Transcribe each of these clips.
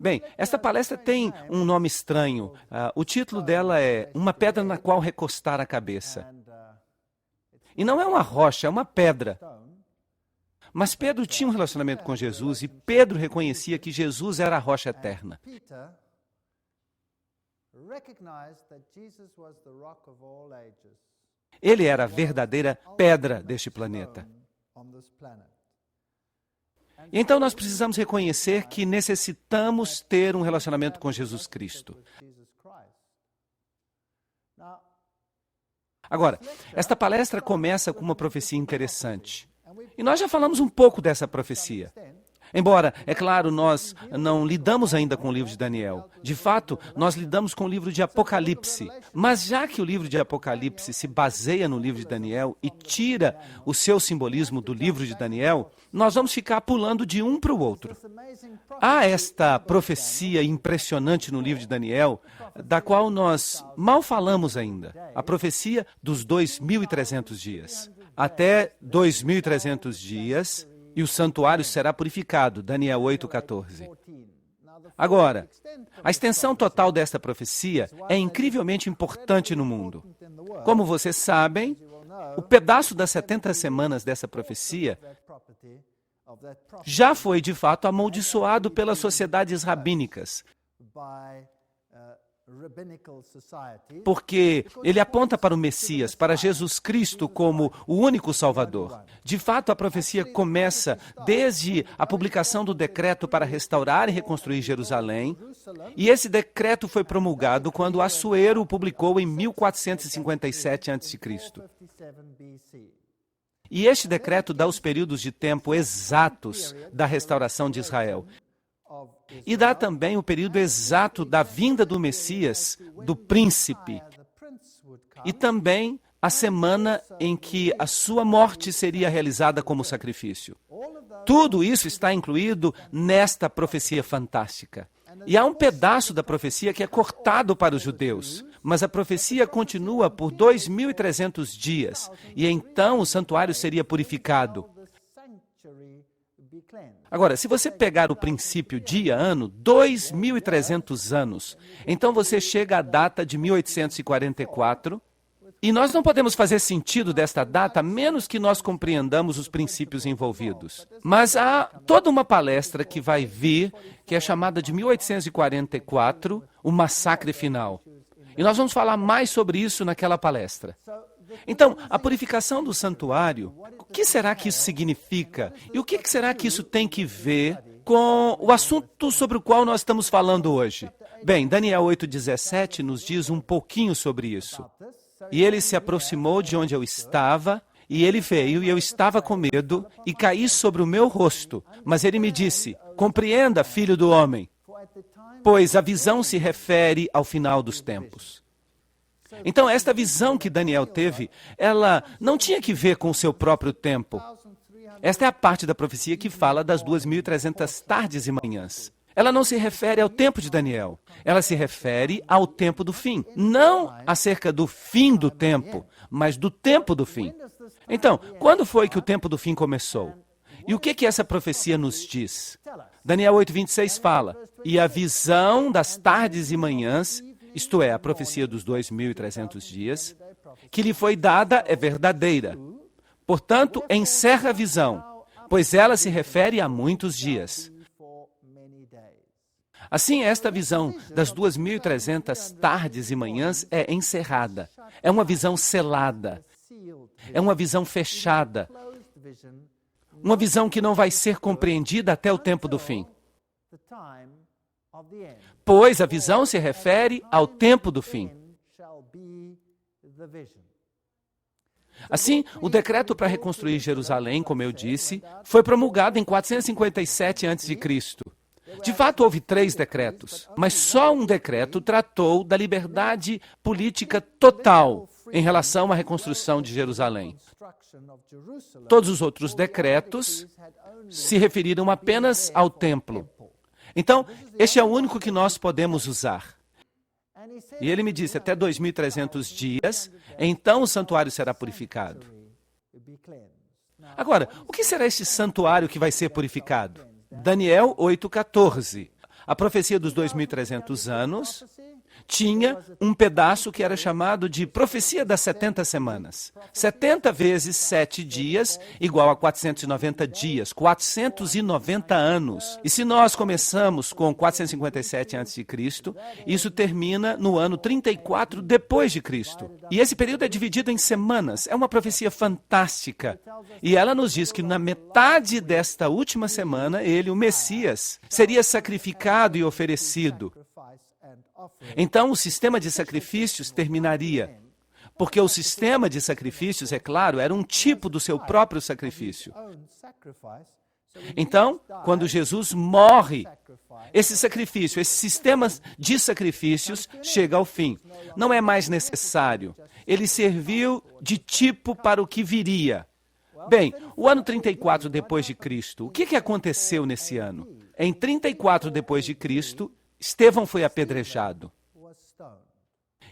Bem, esta palestra tem um nome estranho. O título dela é Uma Pedra na Qual Recostar a Cabeça. E não é uma rocha, é uma pedra. Mas Pedro tinha um relacionamento com Jesus e Pedro reconhecia que Jesus era a rocha eterna. Ele era a verdadeira pedra deste planeta. Então nós precisamos reconhecer que necessitamos ter um relacionamento com Jesus Cristo. Agora, esta palestra começa com uma profecia interessante. E nós já falamos um pouco dessa profecia. Embora, é claro, nós não lidamos ainda com o livro de Daniel. De fato, nós lidamos com o livro de Apocalipse. Mas já que o livro de Apocalipse se baseia no livro de Daniel e tira o seu simbolismo do livro de Daniel, nós vamos ficar pulando de um para o outro. Há esta profecia impressionante no livro de Daniel, da qual nós mal falamos ainda. A profecia dos 2.300 dias. Até 2.300 dias... e o santuário será purificado, Daniel 8,14. Agora, a extensão total desta profecia é incrivelmente importante no mundo. Como vocês sabem, o pedaço das 70 semanas dessa profecia já foi, de fato, amaldiçoado pelas sociedades rabínicas, porque ele aponta para o Messias, para Jesus Cristo como o único Salvador. De fato, a profecia começa desde a publicação do decreto para restaurar e reconstruir Jerusalém, e esse decreto foi promulgado quando Assuero o publicou em 1457 a.C. E este decreto dá os períodos de tempo exatos da restauração de Israel. E dá também o período exato da vinda do Messias, do príncipe. E também a semana em que a sua morte seria realizada como sacrifício. Tudo isso está incluído nesta profecia fantástica. E há um pedaço da profecia que é cortado para os judeus, mas a profecia continua por 2.300 dias, e então o santuário seria purificado. Agora, se você pegar o princípio dia-ano, 2.300 anos, então você chega à data de 1844, e nós não podemos fazer sentido desta data a menos que nós compreendamos os princípios envolvidos. Mas há toda uma palestra que vai vir, que é chamada de 1844, o massacre final. E nós vamos falar mais sobre isso naquela palestra. Então, a purificação do santuário, o que será que isso significa? E o que será que isso tem que ver com o assunto sobre o qual nós estamos falando hoje? Bem, Daniel 8,17 nos diz um pouquinho sobre isso. E ele se aproximou de onde eu estava, e ele veio, e eu estava com medo, e caí sobre o meu rosto. Mas ele me disse, compreenda, filho do homem, pois a visão se refere ao final dos tempos. Então, esta visão que Daniel teve, ela não tinha que ver com o seu próprio tempo. Esta é a parte da profecia que fala das 2.300 tardes e manhãs. Ela não se refere ao tempo de Daniel. Ela se refere ao tempo do fim. Não acerca do fim do tempo, mas do tempo do fim. Então, quando foi que o tempo do fim começou? E o que essa profecia nos diz? Daniel 8,26 fala, e a visão das tardes e manhãs, isto é, a profecia dos 2.300 dias, que lhe foi dada é verdadeira. Portanto, encerra a visão, pois ela se refere a muitos dias. Assim, esta visão das 2.300 tardes e manhãs é encerrada. É uma visão selada. É uma visão fechada. Uma visão que não vai ser compreendida até o tempo do fim. Pois a visão se refere ao tempo do fim. Assim, o decreto para reconstruir Jerusalém, como eu disse, foi promulgado em 457 a.C. De fato, houve 3 decretos, mas só um decreto tratou da liberdade política total em relação à reconstrução de Jerusalém. Todos os outros decretos se referiram apenas ao templo. Então, este é o único que nós podemos usar. E ele me disse, até 2.300 dias, então o santuário será purificado. Agora, o que será este santuário que vai ser purificado? Daniel 8,14. A profecia dos 2.300 anos tinha um pedaço que era chamado de profecia das 70 semanas. 70 vezes 7 dias, igual a 490 dias, 490 anos. E se nós começamos com 457 a.C., isso termina no ano 34 depois de Cristo. E esse período é dividido em semanas. É uma profecia fantástica. E ela nos diz que na metade desta última semana, ele, o Messias, seria sacrificado e oferecido. Então, o sistema de sacrifícios terminaria, porque o sistema de sacrifícios, é claro, era um tipo do seu próprio sacrifício. Então, quando Jesus morre, esse sacrifício, esse sistema de sacrifícios chega ao fim. Não é mais necessário. Ele serviu de tipo para o que viria. Bem, o ano 34 depois de Cristo, o que aconteceu nesse ano? Em 34 depois de Cristo, Estevão foi apedrejado.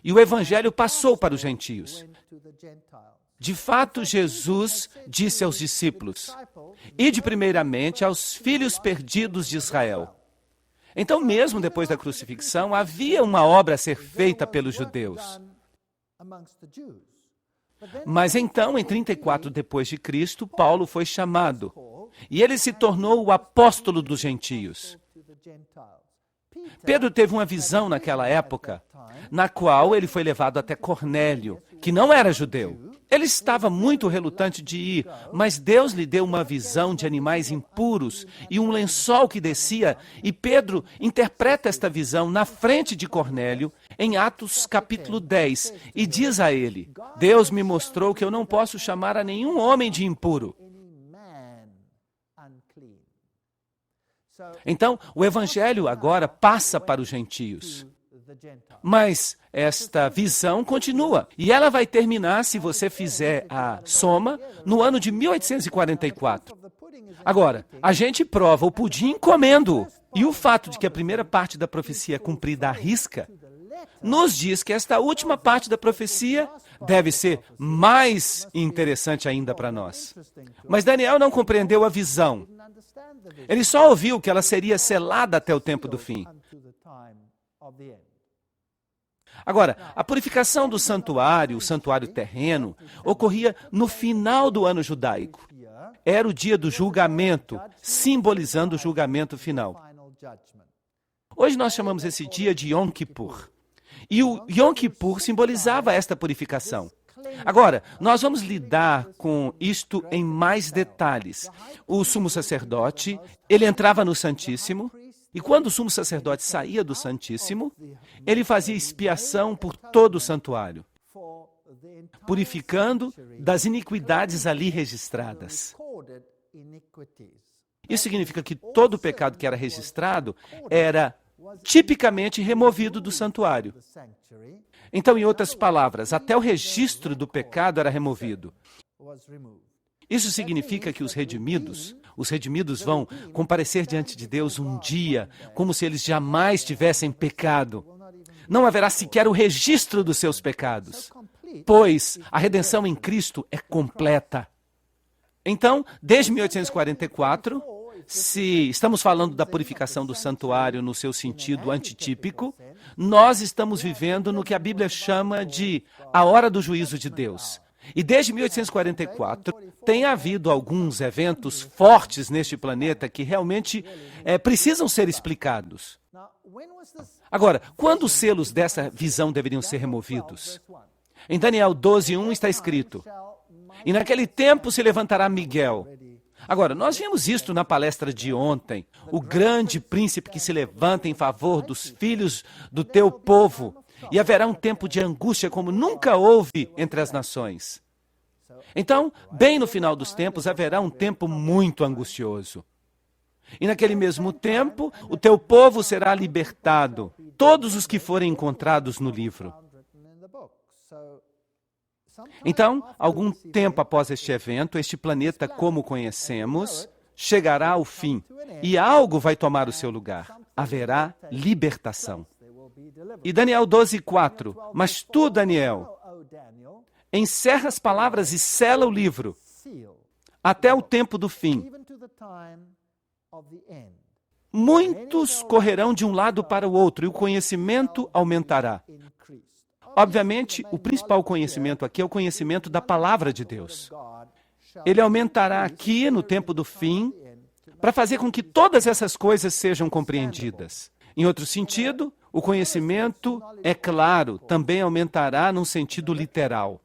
E o evangelho passou para os gentios. De fato, Jesus disse aos discípulos: ide primeiramente aos filhos perdidos de Israel. Então, mesmo depois da crucifixão, havia uma obra a ser feita pelos judeus. Mas então, em 34 depois de Cristo, Paulo foi chamado. E ele se tornou o apóstolo dos gentios. Pedro teve uma visão naquela época, na qual ele foi levado até Cornélio, que não era judeu. Ele estava muito relutante de ir, mas Deus lhe deu uma visão de animais impuros e um lençol que descia, e Pedro interpreta esta visão na frente de Cornélio, em Atos capítulo 10, e diz a ele: Deus me mostrou que eu não posso chamar a nenhum homem de impuro. Então, o evangelho agora passa para os gentios. Mas esta visão continua. E ela vai terminar, se você fizer a soma, no ano de 1844. Agora, a gente prova o pudim comendo. E o fato de que a primeira parte da profecia é cumprida à risca, nos diz que esta última parte da profecia deve ser mais interessante ainda para nós. Mas Daniel não compreendeu a visão. Ele só ouviu que ela seria selada até o tempo do fim. Agora, a purificação do santuário, o santuário terreno, ocorria no final do ano judaico. Era o dia do julgamento, simbolizando o julgamento final. Hoje nós chamamos esse dia de Yom Kippur. E o Yom Kippur simbolizava esta purificação. Agora, nós vamos lidar com isto em mais detalhes. O sumo sacerdote, ele entrava no Santíssimo, e quando o sumo sacerdote saía do Santíssimo, ele fazia expiação por todo o santuário, purificando das iniquidades ali registradas. Isso significa que todo o pecado que era registrado era tipicamente removido do santuário. Então, em outras palavras, até o registro do pecado era removido. Isso significa que os redimidos vão comparecer diante de Deus um dia, como se eles jamais tivessem pecado. Não haverá sequer o registro dos seus pecados, pois a redenção em Cristo é completa. Então, desde 1844, se estamos falando da purificação do santuário no seu sentido antitípico, nós estamos vivendo no que a Bíblia chama de a hora do juízo de Deus. E desde 1844, tem havido alguns eventos fortes neste planeta que realmente precisam ser explicados. Agora, quando os selos dessa visão deveriam ser removidos? Em Daniel 12:1 está escrito: e naquele tempo se levantará Miguel. Agora, nós vimos isto na palestra de ontem, o grande príncipe que se levanta em favor dos filhos do teu povo, e haverá um tempo de angústia como nunca houve entre as nações. Então, bem no final dos tempos, haverá um tempo muito angustioso. E naquele mesmo tempo, o teu povo será libertado, todos os que forem encontrados no livro. Então, algum tempo após este evento, este planeta, como conhecemos, chegará ao fim, e algo vai tomar o seu lugar. Haverá libertação. E Daniel 12:4, mas tu, Daniel, encerra as palavras e sela o livro, até o tempo do fim. muitos correrão de um lado para o outro e o conhecimento aumentará. Obviamente, o principal conhecimento aqui é o conhecimento da palavra de Deus. Ele aumentará aqui no tempo do fim para fazer com que todas essas coisas sejam compreendidas. Em outro sentido, o conhecimento, é claro, também aumentará num sentido literal.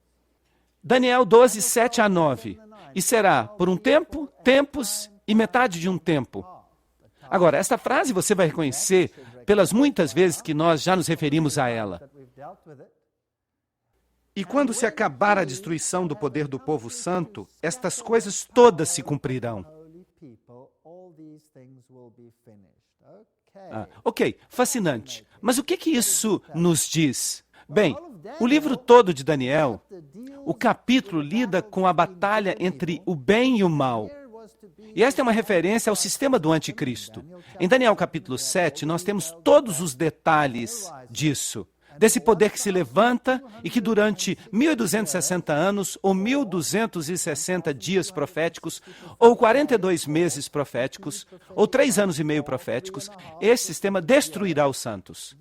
Daniel 12, 7 a 9. E será por um tempo, tempos e metade de um tempo. Agora, esta frase você vai reconhecer pelas muitas vezes que nós já nos referimos a ela. E quando se acabar a destruição do poder do povo santo, estas coisas todas se cumprirão. Ok, fascinante. Mas o que isso nos diz? Bem, o livro todo de Daniel, o capítulo lida com a batalha entre o bem e o mal. E esta é uma referência ao sistema do anticristo. Em Daniel capítulo 7, nós temos todos os detalhes disso. Desse poder que se levanta e que durante 1260 anos, ou 1260 dias proféticos, ou 42 meses proféticos, ou 3 anos e meio proféticos, esse sistema destruirá os santos.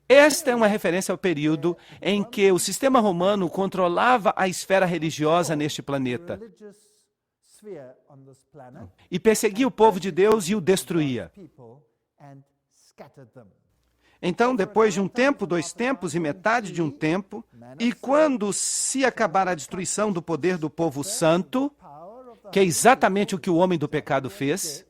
Esta é uma referência ao período em que o sistema romano controlava a esfera religiosa neste planeta e perseguia o povo de Deus e o destruía. Então, depois de um tempo, 2 tempos e metade de um tempo, e quando se acabar a destruição do poder do povo santo, que é exatamente o que o homem do pecado fez,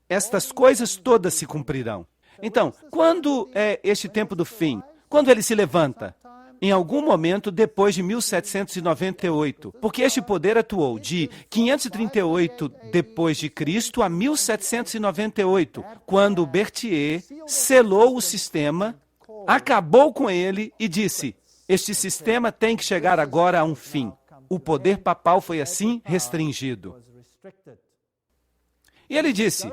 estas coisas todas se cumprirão. Então, quando é este tempo do fim? Quando ele se levanta? Em algum momento depois de 1798, porque este poder atuou de 538 depois de Cristo a 1798, quando Berthier selou o sistema, acabou com ele e disse: este sistema tem que chegar agora a um fim. O poder papal foi assim restringido. E ele disse: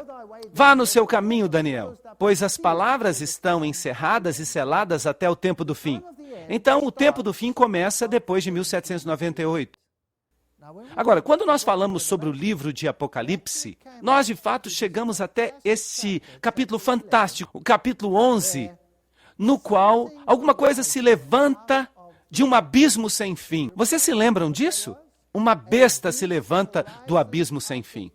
vá no seu caminho, Daniel, pois as palavras estão encerradas e seladas até o tempo do fim. Então, o tempo do fim começa depois de 1798. Agora, quando nós falamos sobre o livro de Apocalipse, nós de fato chegamos até esse capítulo fantástico, o capítulo 11, no qual alguma coisa se levanta de um abismo sem fim. Vocês se lembram disso? Uma besta se levanta do abismo sem fim.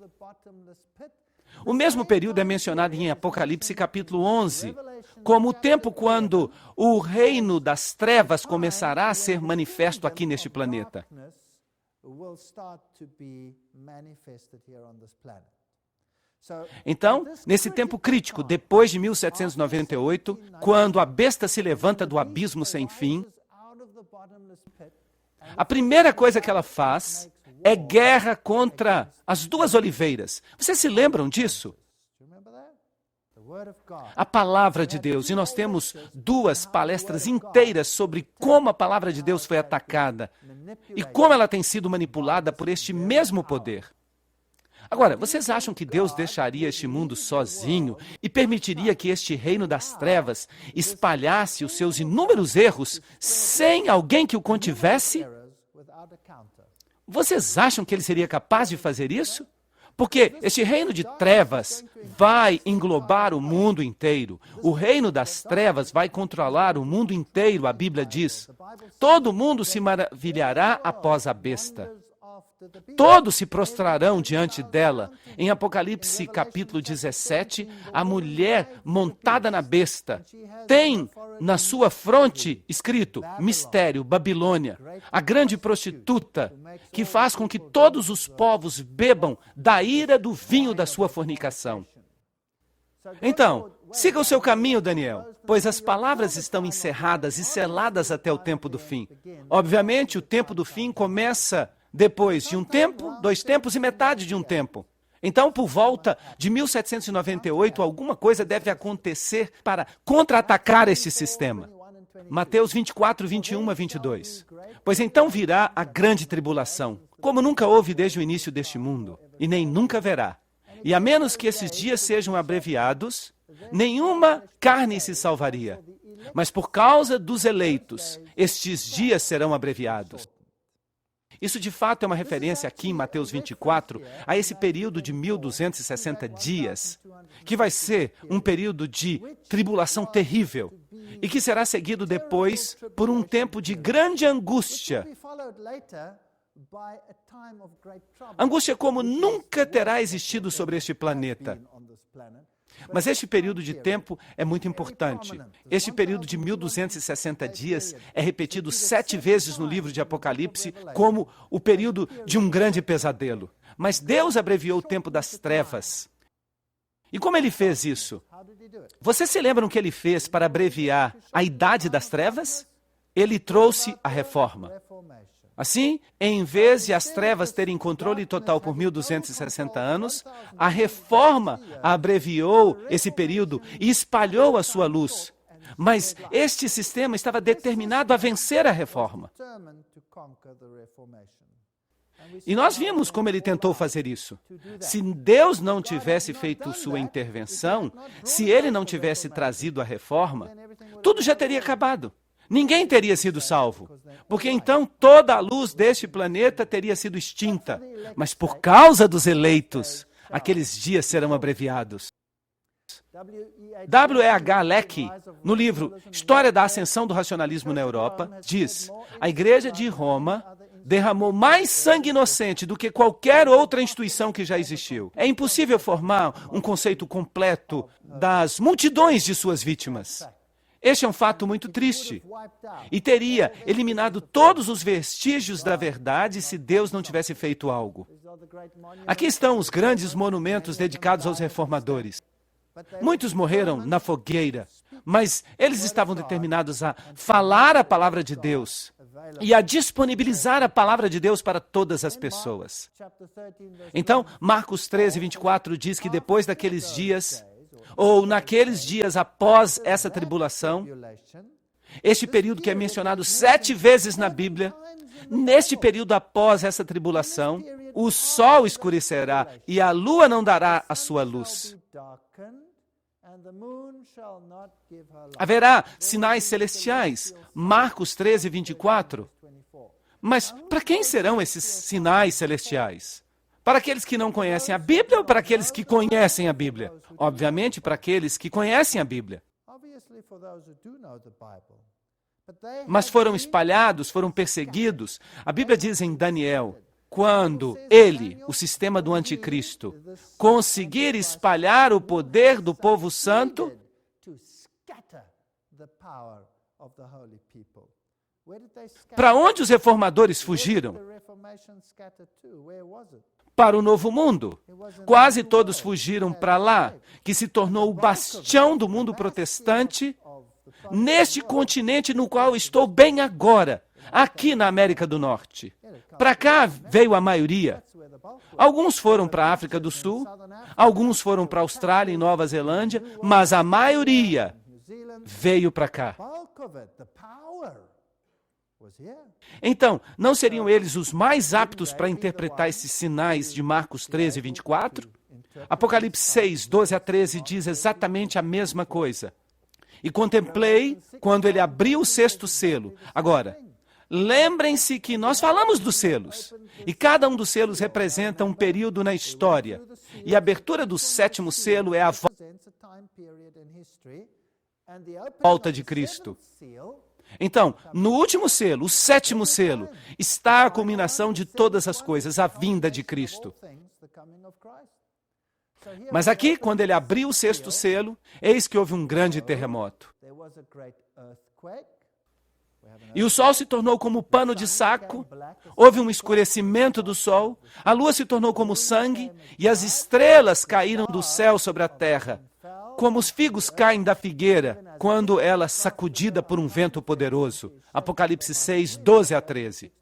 O mesmo período é mencionado em Apocalipse capítulo 11, como o tempo quando o reino das trevas começará a ser manifesto aqui neste planeta. Então, nesse tempo crítico, depois de 1798, quando a besta se levanta do abismo sem fim, a primeira coisa que ela faz é guerra contra as 2 oliveiras. Vocês se lembram disso? A palavra de Deus. E nós temos 2 palestras inteiras sobre como a palavra de Deus foi atacada e como ela tem sido manipulada por este mesmo poder. Agora, vocês acham que Deus deixaria este mundo sozinho e permitiria que este reino das trevas espalhasse os seus inúmeros erros sem alguém que o contivesse? Vocês acham que ele seria capaz de fazer isso? Porque este reino de trevas vai englobar o mundo inteiro. O reino das trevas vai controlar o mundo inteiro, a Bíblia diz. Todo mundo se maravilhará após a besta. Todos se prostrarão diante dela. Em Apocalipse capítulo 17, a mulher montada na besta tem na sua fronte escrito mistério, Babilônia, a grande prostituta, que faz com que todos os povos bebam da ira do vinho da sua fornicação. Então, siga o seu caminho, Daniel, pois as palavras estão encerradas e seladas até o tempo do fim. Obviamente, o tempo do fim começa depois de um tempo, 2 tempos e metade de um tempo. Então, por volta de 1798, alguma coisa deve acontecer para contra-atacar este sistema. Mateus 24, 21 a 22. Pois então virá a grande tribulação, como nunca houve desde o início deste mundo, e nem nunca haverá. E a menos que esses dias sejam abreviados, nenhuma carne se salvaria. Mas por causa dos eleitos, estes dias serão abreviados. Isso de fato é uma referência aqui em Mateus 24 a esse período de 1260 dias, que vai ser um período de tribulação terrível e que será seguido depois por um tempo de grande angústia. Angústia como nunca terá existido sobre este planeta. Mas este período de tempo é muito importante. Este período de 1260 dias é repetido 7 vezes no livro de Apocalipse como o período de um grande pesadelo. Mas Deus abreviou o tempo das trevas. E como ele fez isso? Vocês se lembram o que ele fez para abreviar a idade das trevas? Ele trouxe a reforma. Assim, em vez de as trevas terem controle total por 1260 anos, a reforma abreviou esse período e espalhou a sua luz. Mas este sistema estava determinado a vencer a reforma. E nós vimos como ele tentou fazer isso. Se Deus não tivesse feito sua intervenção, se ele não tivesse trazido a reforma, tudo já teria acabado. Ninguém teria sido salvo, porque então toda a luz deste planeta teria sido extinta. Mas por causa dos eleitos, aqueles dias serão abreviados. W.E.H. Lecky, no livro História da Ascensão do Racionalismo na Europa, diz: a Igreja de Roma derramou mais sangue inocente do que qualquer outra instituição que já existiu. É impossível formar um conceito completo das multidões de suas vítimas. Este é um fato muito triste e teria eliminado todos os vestígios da verdade se Deus não tivesse feito algo. Aqui estão os grandes monumentos dedicados aos reformadores. Muitos morreram na fogueira, mas eles estavam determinados a falar a palavra de Deus e a disponibilizar a palavra de Deus para todas as pessoas. Então, Marcos 13, 24 diz que depois daqueles dias, ou naqueles dias após essa tribulação, este período que é mencionado 7 vezes na Bíblia, neste período após essa tribulação, o sol escurecerá e a lua não dará a sua luz. Haverá sinais celestiais, Marcos 13, 24. Mas para quem serão esses sinais celestiais? Para aqueles que não conhecem a Bíblia ou para aqueles que conhecem a Bíblia? Obviamente, para aqueles que conhecem a Bíblia. Mas foram espalhados, foram perseguidos. A Bíblia diz em Daniel, quando ele, o sistema do anticristo, conseguir espalhar o poder do povo santo, para onde os reformadores fugiram? Para o Novo Mundo. Quase todos fugiram para lá, que se tornou o bastião do mundo protestante, neste continente no qual estou bem agora, aqui na América do Norte. Para cá veio a maioria. Alguns foram para a África do Sul, alguns foram para a Austrália e Nova Zelândia, mas a maioria veio para cá. Então, não seriam eles os mais aptos para interpretar esses sinais de Marcos 13, 24? Apocalipse 6, 12 a 13 diz exatamente a mesma coisa. E contemplei quando ele abriu o 6º selo. Agora, lembrem-se que nós falamos dos selos. E cada um dos selos representa um período na história. E a abertura do 7º selo é a volta de Cristo. Então, no último selo, o 7º selo, está a culminação de todas as coisas, a vinda de Cristo. Mas aqui, quando ele abriu o 6º selo, eis que houve um grande terremoto. E o sol se tornou como pano de saco, houve um escurecimento do sol, a lua se tornou como sangue, e as estrelas caíram do céu sobre a terra, como os figos caem da figueira, quando ela é sacudida por um vento poderoso. Apocalipse 6, 12 a 13.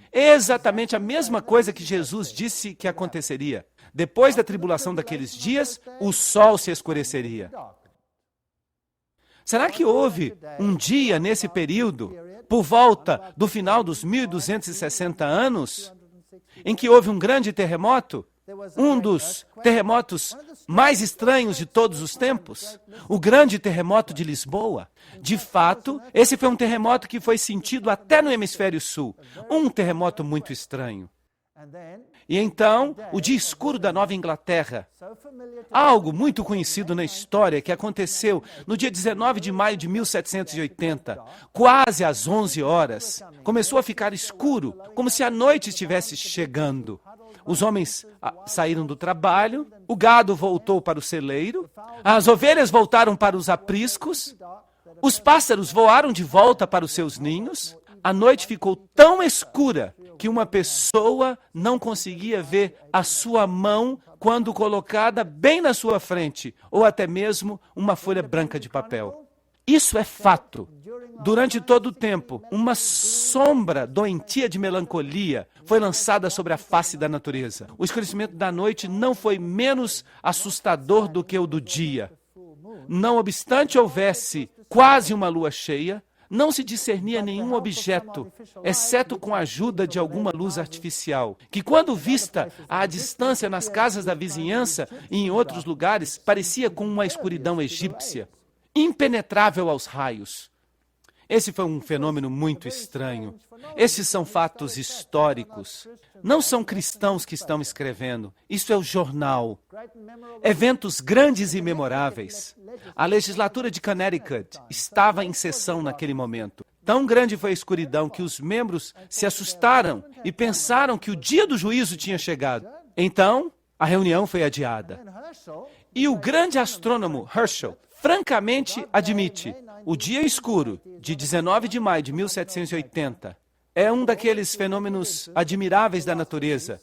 É exatamente a mesma coisa que Jesus disse que aconteceria. Depois da tribulação daqueles dias, o sol se escureceria. Será que houve um dia nesse período, por volta do final dos 1260 anos, em que houve um grande terremoto? um dos terremotos mais estranhos de todos os tempos, o grande terremoto de Lisboa. De fato, esse foi um terremoto que foi sentido até no hemisfério sul, um terremoto muito estranho. E então, o dia escuro da Nova Inglaterra, algo muito conhecido na história que aconteceu no dia 19 de maio de 1780, quase às 11 horas, começou a ficar escuro, como se a noite estivesse chegando. Os homens saíram do trabalho, o gado voltou para o celeiro, as ovelhas voltaram para os apriscos, os pássaros voaram de volta para os seus ninhos. A noite ficou tão escura que uma pessoa não conseguia ver a sua mão quando colocada bem na sua frente, ou até mesmo uma folha branca de papel. Isso é fato. Durante todo o tempo, uma sombra doentia de melancolia foi lançada sobre a face da natureza. O escurecimento da noite não foi menos assustador do que o do dia. Não obstante houvesse quase uma lua cheia, não se discernia nenhum objeto, exceto com a ajuda de alguma luz artificial, que quando vista à distância nas casas da vizinhança e em outros lugares, parecia com uma escuridão egípcia, impenetrável aos raios. Esse foi um fenômeno muito estranho. Esses são fatos históricos. Não são cristãos que estão escrevendo. Isso é o jornal. Eventos grandes e memoráveis. A legislatura de Connecticut estava em sessão naquele momento. Tão grande foi a escuridão que os membros se assustaram e pensaram que o dia do juízo tinha chegado. Então, a reunião foi adiada. E o grande astrônomo Herschel francamente admite: o dia escuro de 19 de maio de 1780 é um daqueles fenômenos admiráveis da natureza,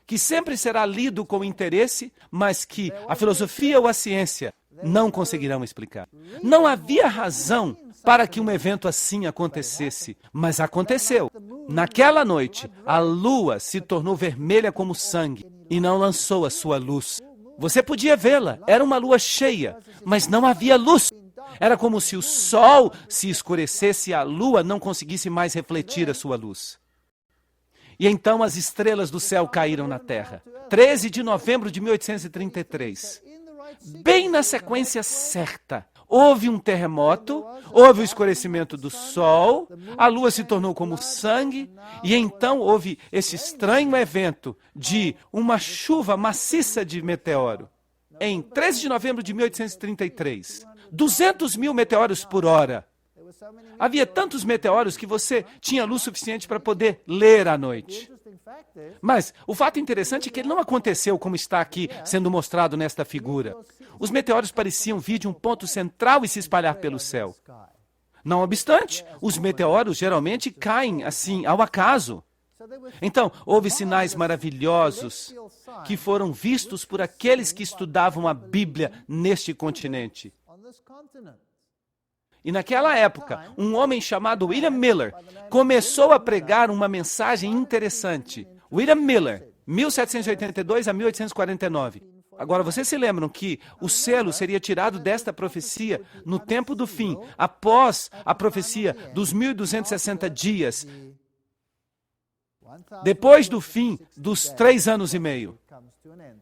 que sempre será lido com interesse, mas que a filosofia ou a ciência não conseguirão explicar. Não havia razão para que um evento assim acontecesse, mas aconteceu. Naquela noite, a lua se tornou vermelha como sangue e não lançou a sua luz. Você podia vê-la, era uma lua cheia, mas não havia luz. Era como se o sol se escurecesse e a lua não conseguisse mais refletir a sua luz. E então as estrelas do céu caíram na terra. 13 de novembro de 1833. Bem na sequência certa. Houve um terremoto, houve o escurecimento do sol, a lua se tornou como sangue, e então houve esse estranho evento de uma chuva maciça de meteoro. Em 13 de novembro de 1833, 200 mil meteoros por hora. Havia tantos meteoros que você tinha luz suficiente para poder ler à noite. Mas o fato interessante é que ele não aconteceu como está aqui sendo mostrado nesta figura. Os meteoros pareciam vir de um ponto central e se espalhar pelo céu. Não obstante, os meteoros geralmente caem assim, ao acaso. Então, houve sinais maravilhosos que foram vistos por aqueles que estudavam a Bíblia neste continente. E naquela época, um homem chamado William Miller começou a pregar uma mensagem interessante. William Miller, 1782 a 1849. Agora, vocês se lembram que o selo seria tirado desta profecia no tempo do fim, após a profecia dos 1260 dias, depois do fim dos 3 anos e meio.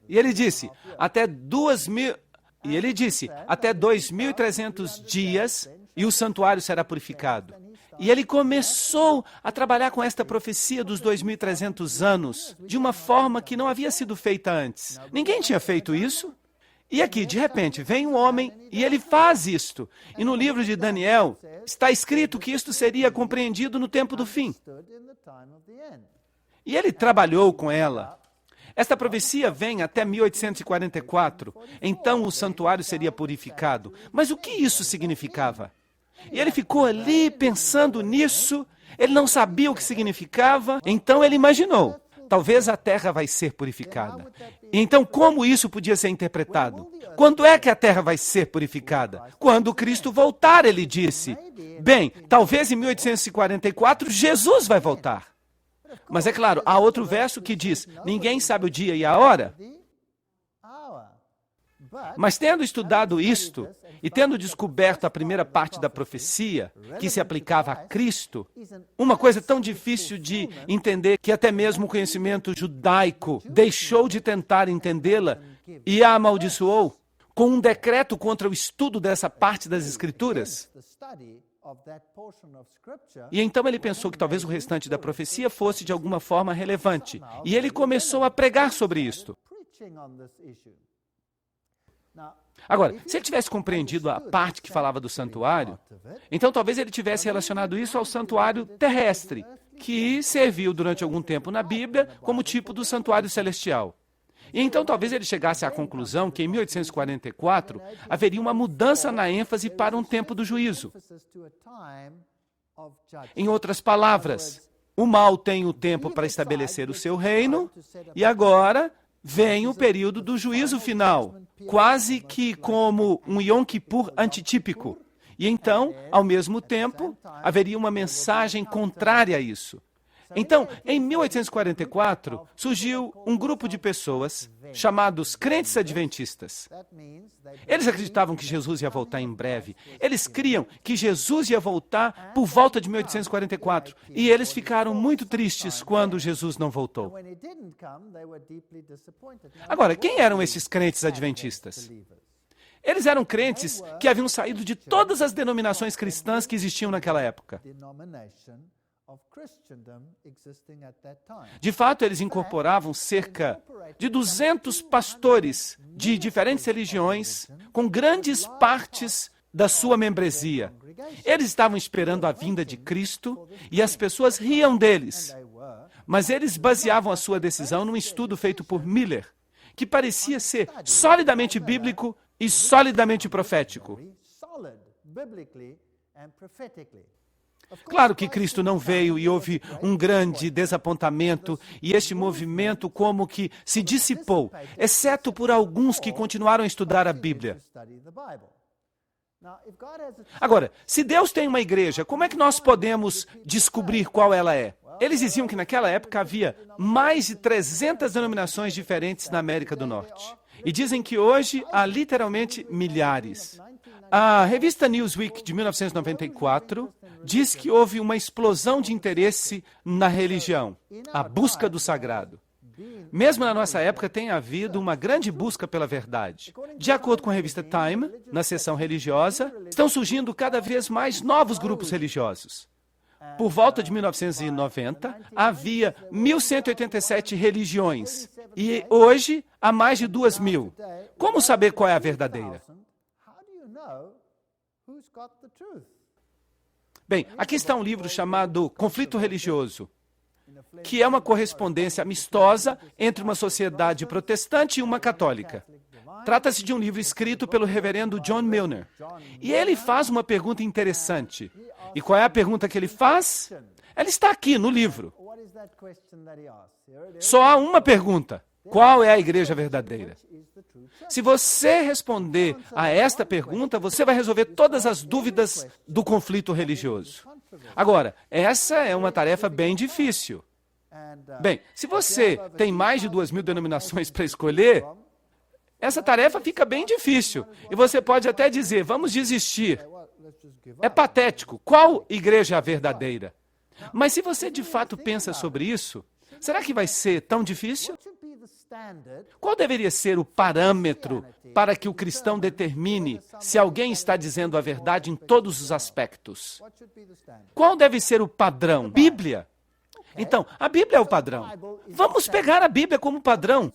E ele disse, até 2.300 dias e o santuário será purificado. E ele começou a trabalhar com esta profecia dos 2.300 anos de uma forma que não havia sido feita antes. Ninguém tinha feito isso. E aqui, de repente, vem um homem e ele faz isto. E no livro de Daniel está escrito que isto seria compreendido no tempo do fim. E ele trabalhou com ela. Esta profecia vem até 1844. Então o santuário seria purificado. Mas o que isso significava? E ele ficou ali pensando nisso. Ele não sabia o que significava. Então ele imaginou: talvez a terra vai ser purificada. Então, como isso podia ser interpretado? Quando é que a terra vai ser purificada? Quando Cristo voltar, ele disse. Bem, talvez em 1844 Jesus vai voltar. Mas é claro, há outro verso que diz: ninguém sabe o dia e a hora. Mas tendo estudado isto e tendo descoberto a primeira parte da profecia, que se aplicava a Cristo, uma coisa tão difícil de entender que até mesmo o conhecimento judaico deixou de tentar entendê-la e a amaldiçoou com um decreto contra o estudo dessa parte das Escrituras. E então ele pensou que talvez o restante da profecia fosse de alguma forma relevante. E ele começou a pregar sobre isto. Agora, se ele tivesse compreendido a parte que falava do santuário, então talvez ele tivesse relacionado isso ao santuário terrestre, que serviu durante algum tempo na Bíblia como tipo do santuário celestial. E então talvez ele chegasse à conclusão que em 1844 haveria uma mudança na ênfase para um tempo do juízo. Em outras palavras, o mal tem o tempo para estabelecer o seu reino e agora vem o período do juízo final, quase que como um Yom Kippur antitípico. E então, ao mesmo tempo, haveria uma mensagem contrária a isso. Então, em 1844, surgiu um grupo de pessoas chamados crentes adventistas. Eles acreditavam que Jesus ia voltar em breve. Eles criam que Jesus ia voltar por volta de 1844. E eles ficaram muito tristes quando Jesus não voltou. Agora, quem eram esses crentes adventistas? Eles eram crentes que haviam saído de todas as denominações cristãs que existiam naquela época. De fato, eles incorporavam cerca de 200 pastores de diferentes religiões, com grandes partes da sua membresia. Eles estavam esperando a vinda de Cristo e as pessoas riam deles. Mas eles baseavam a sua decisão num estudo feito por Miller, que parecia ser solidamente bíblico e solidamente profético. Claro que Cristo não veio e houve um grande desapontamento e este movimento como que se dissipou, exceto por alguns que continuaram a estudar a Bíblia. Agora, se Deus tem uma igreja, como é que nós podemos descobrir qual ela é? Eles diziam que naquela época havia mais de 300 denominações diferentes na América do Norte. E dizem que hoje há literalmente milhares. A revista Newsweek de 1994 diz que houve uma explosão de interesse na religião, a busca do sagrado. Mesmo na nossa época tem havido uma grande busca pela verdade. De acordo com a revista Time, na seção religiosa, estão surgindo cada vez mais novos grupos religiosos. Por volta de 1990, havia 1.187 religiões e hoje há mais de 2.000. Como saber qual é a verdadeira? Bem, aqui está um livro chamado Conflito Religioso, que é uma correspondência amistosa entre uma sociedade protestante e uma católica. Trata-se de um livro escrito pelo reverendo John Milner. E ele faz uma pergunta interessante. E qual é a pergunta que ele faz? Ela está aqui no livro. Só há uma pergunta. Qual é a igreja verdadeira? Se você responder a esta pergunta, você vai resolver todas as dúvidas do conflito religioso. Agora, essa é uma tarefa bem difícil. Bem, se você tem mais de 2.000 denominações para escolher, essa tarefa fica bem difícil. E você pode até dizer, vamos desistir. É patético. Qual igreja é a verdadeira? Mas se você de fato pensa sobre isso, será que vai ser tão difícil? Qual deveria ser o parâmetro para que o cristão determine se alguém está dizendo a verdade em todos os aspectos? Qual deve ser o padrão? Bíblia. Então, a Bíblia é o padrão. Vamos pegar a Bíblia como padrão.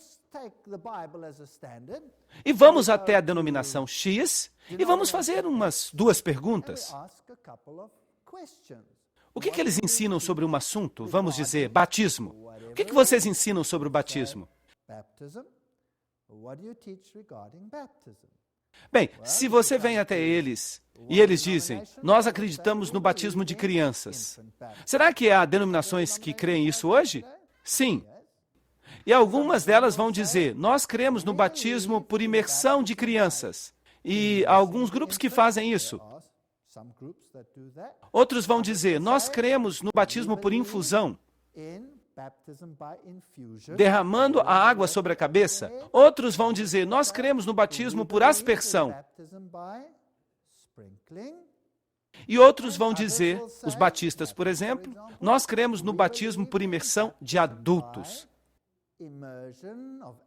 E vamos até a denominação X e vamos fazer umas 2 perguntas. O que eles ensinam sobre um assunto? Vamos dizer, batismo. O que vocês ensinam sobre o batismo? Bem, se você vem até eles e eles dizem, nós acreditamos no batismo de crianças. Será que há denominações que creem isso hoje? Sim. E algumas delas vão dizer, nós cremos no batismo por imersão de crianças. E há alguns grupos que fazem isso. Outros vão dizer, nós cremos no batismo por infusão. derramando a água sobre a cabeça. Outros vão dizer, nós cremos no batismo por aspersão. E outros vão dizer, os batistas, por exemplo, nós cremos no batismo por imersão de adultos.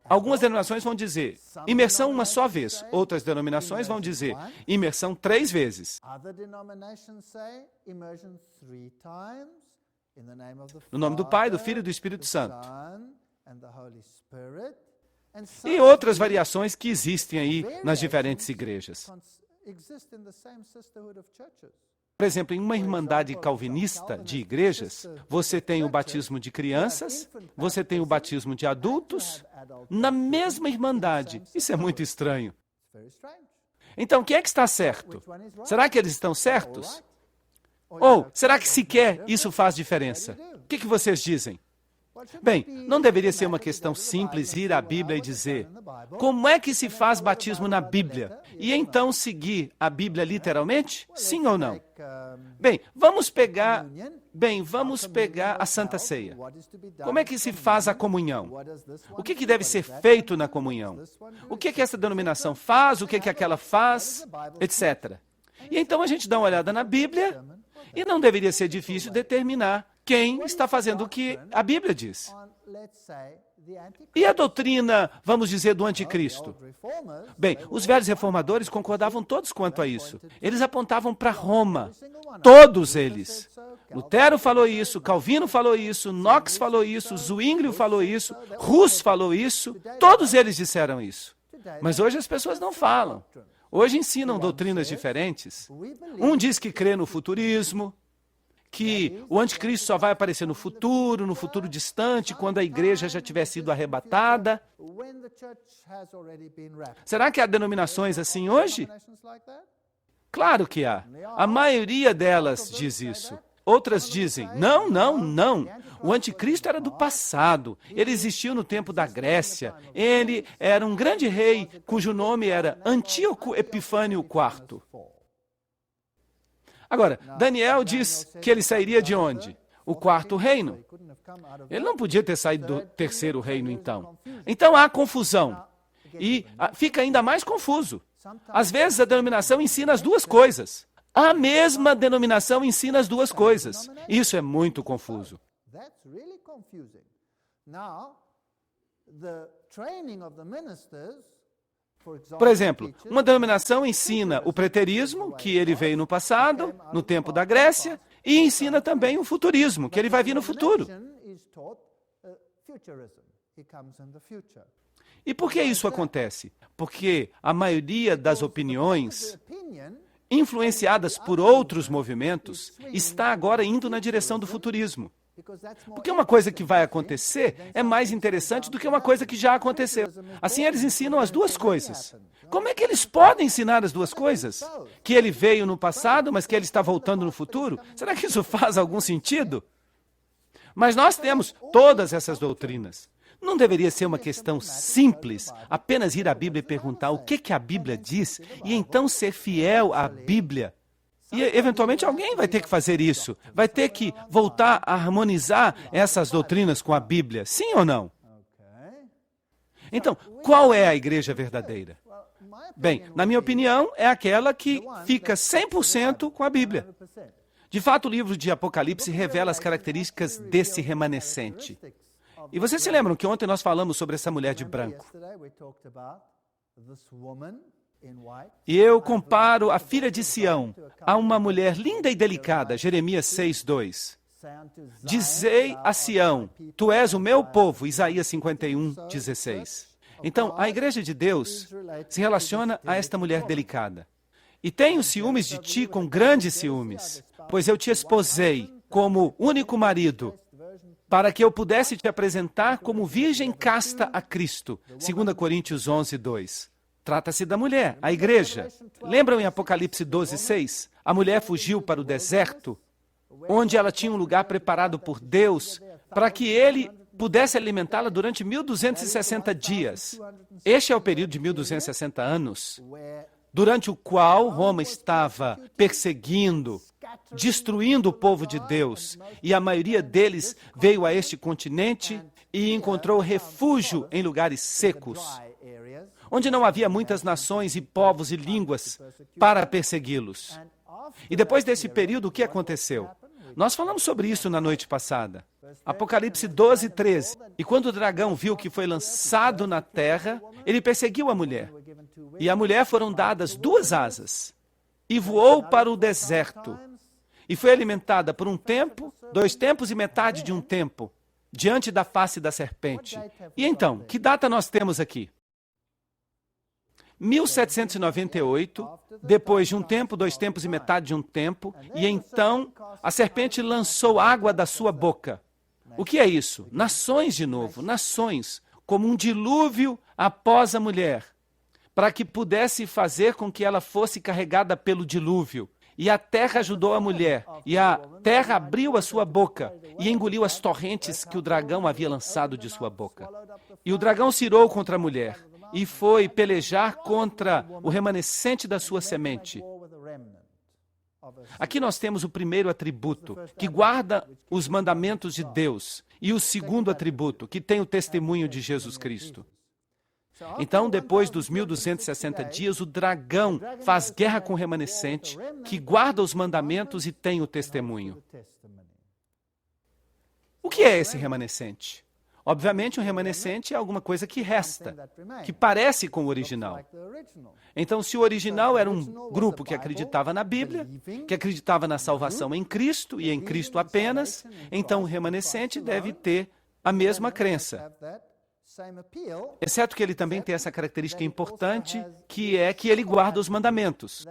Algumas denominações vão dizer imersão uma só vez. Outras denominações vão dizer imersão 3 vezes. No nome do Pai, do Filho e do Espírito Santo. E outras variações que existem aí nas diferentes igrejas. Por exemplo, em uma irmandade calvinista de igrejas, você tem o batismo de crianças, você tem o batismo de adultos, na mesma irmandade. Isso é muito estranho. Então, quem é que está certo? Será que eles estão certos? Ou, será que sequer isso faz diferença? O que vocês dizem? Bem, não deveria ser uma questão simples ir à Bíblia e dizer como é que se faz batismo na Bíblia? E então seguir a Bíblia literalmente? Sim ou não? Bem, vamos pegar a Santa Ceia. Como é que se faz a comunhão? O que deve ser feito na comunhão? O que essa denominação faz? O que aquela faz? Etc. E então a gente dá uma olhada na Bíblia e não deveria ser difícil determinar quem está fazendo o que a Bíblia diz. E a doutrina, vamos dizer, do anticristo? Bem, os velhos reformadores concordavam todos quanto a isso. Eles apontavam para Roma. Todos eles. Lutero falou isso, Calvino falou isso, Knox falou isso, Zwinglio falou isso, Hus falou isso. Todos eles disseram isso. Mas hoje as pessoas não falam. Hoje ensinam doutrinas diferentes. Um diz que crê no futurismo, que o anticristo só vai aparecer no futuro distante, quando a igreja já tiver sido arrebatada. Será que há denominações assim hoje? Claro que há. A maioria delas diz isso. Outras dizem, não. O anticristo era do passado. Ele existiu no tempo da Grécia. Ele era um grande rei, cujo nome era Antíoco Epifânio IV. Agora, Daniel diz que ele sairia de onde? O 4º reino. Ele não podia ter saído do 3º reino, então. Então há confusão. E fica ainda mais confuso. Às vezes a denominação ensina as duas coisas. A mesma denominação ensina as duas coisas. Isso é muito confuso. Por exemplo, uma denominação ensina o preterismo, que ele veio no passado, no tempo da Grécia, e ensina também o futurismo, que ele vai vir no futuro. E por que isso acontece? Porque a maioria das opiniões, influenciadas por outros movimentos, está agora indo na direção do futurismo. Porque uma coisa que vai acontecer é mais interessante do que uma coisa que já aconteceu. Assim, eles ensinam as duas coisas. Como é que eles podem ensinar as duas coisas? Que ele veio no passado, mas que ele está voltando no futuro? Será que isso faz algum sentido? Mas nós temos todas essas doutrinas. Não deveria ser uma questão simples, apenas ir à Bíblia e perguntar o que a Bíblia diz, e então ser fiel à Bíblia. E, eventualmente, alguém vai ter que fazer isso. Vai ter que voltar a harmonizar essas doutrinas com a Bíblia. Sim ou não? Então, qual é a igreja verdadeira? Bem, na minha opinião, é aquela que fica 100% com a Bíblia. De fato, o livro de Apocalipse revela as características desse remanescente. E vocês se lembram que ontem nós falamos sobre essa mulher de branco? E eu comparo a filha de Sião a uma mulher linda e delicada, Jeremias 6:2. Dizei a Sião, tu és o meu povo, Isaías 51:16. Então, a igreja de Deus se relaciona a esta mulher delicada. E tenho ciúmes de ti com grandes ciúmes, pois eu te esposei como único marido, para que eu pudesse te apresentar como virgem casta a Cristo. 2 Coríntios 11:2. Trata-se da mulher, a igreja. Lembram em Apocalipse 12:6? A mulher fugiu para o deserto, onde ela tinha um lugar preparado por Deus, para que ele pudesse alimentá-la durante 1260 dias. Este é o período de 1260 anos, durante o qual Roma estava perseguindo, destruindo o povo de Deus, e a maioria deles veio a este continente e encontrou refúgio em lugares secos, onde não havia muitas nações e povos e línguas para persegui-los. E depois desse período, o que aconteceu? Nós falamos sobre isso na noite passada. Apocalipse 12, 13. E quando o dragão viu que foi lançado na terra, ele perseguiu a mulher. E à mulher foram dadas 2 asas, e voou para o deserto. E foi alimentada por 1 tempo, 2 tempos e metade de 1 tempo, diante da face da serpente. E então, que data nós temos aqui? 1798, depois de 1 tempo, 2 tempos e metade de 1 tempo, e então a serpente lançou água da sua boca. O que é isso? Nações de novo, nações, como um dilúvio após a mulher, para que pudesse fazer com que ela fosse carregada pelo dilúvio. E a terra ajudou a mulher, e a terra abriu a sua boca e engoliu as torrentes que o dragão havia lançado de sua boca. E o dragão se irou contra a mulher, e foi pelejar contra o remanescente da sua semente. Aqui nós temos o primeiro atributo, que guarda os mandamentos de Deus, e o segundo atributo, que tem o testemunho de Jesus Cristo. Então, depois dos 1260 dias, o dragão faz guerra com o remanescente, que guarda os mandamentos e tem o testemunho. O que é esse remanescente? Obviamente, um remanescente é alguma coisa que resta, que parece com o original. Então, se o original era um grupo que acreditava na Bíblia, que acreditava na salvação em Cristo e em Cristo apenas, então o remanescente deve ter a mesma crença. Exceto que ele também tem essa característica importante, que é que ele guarda os mandamentos,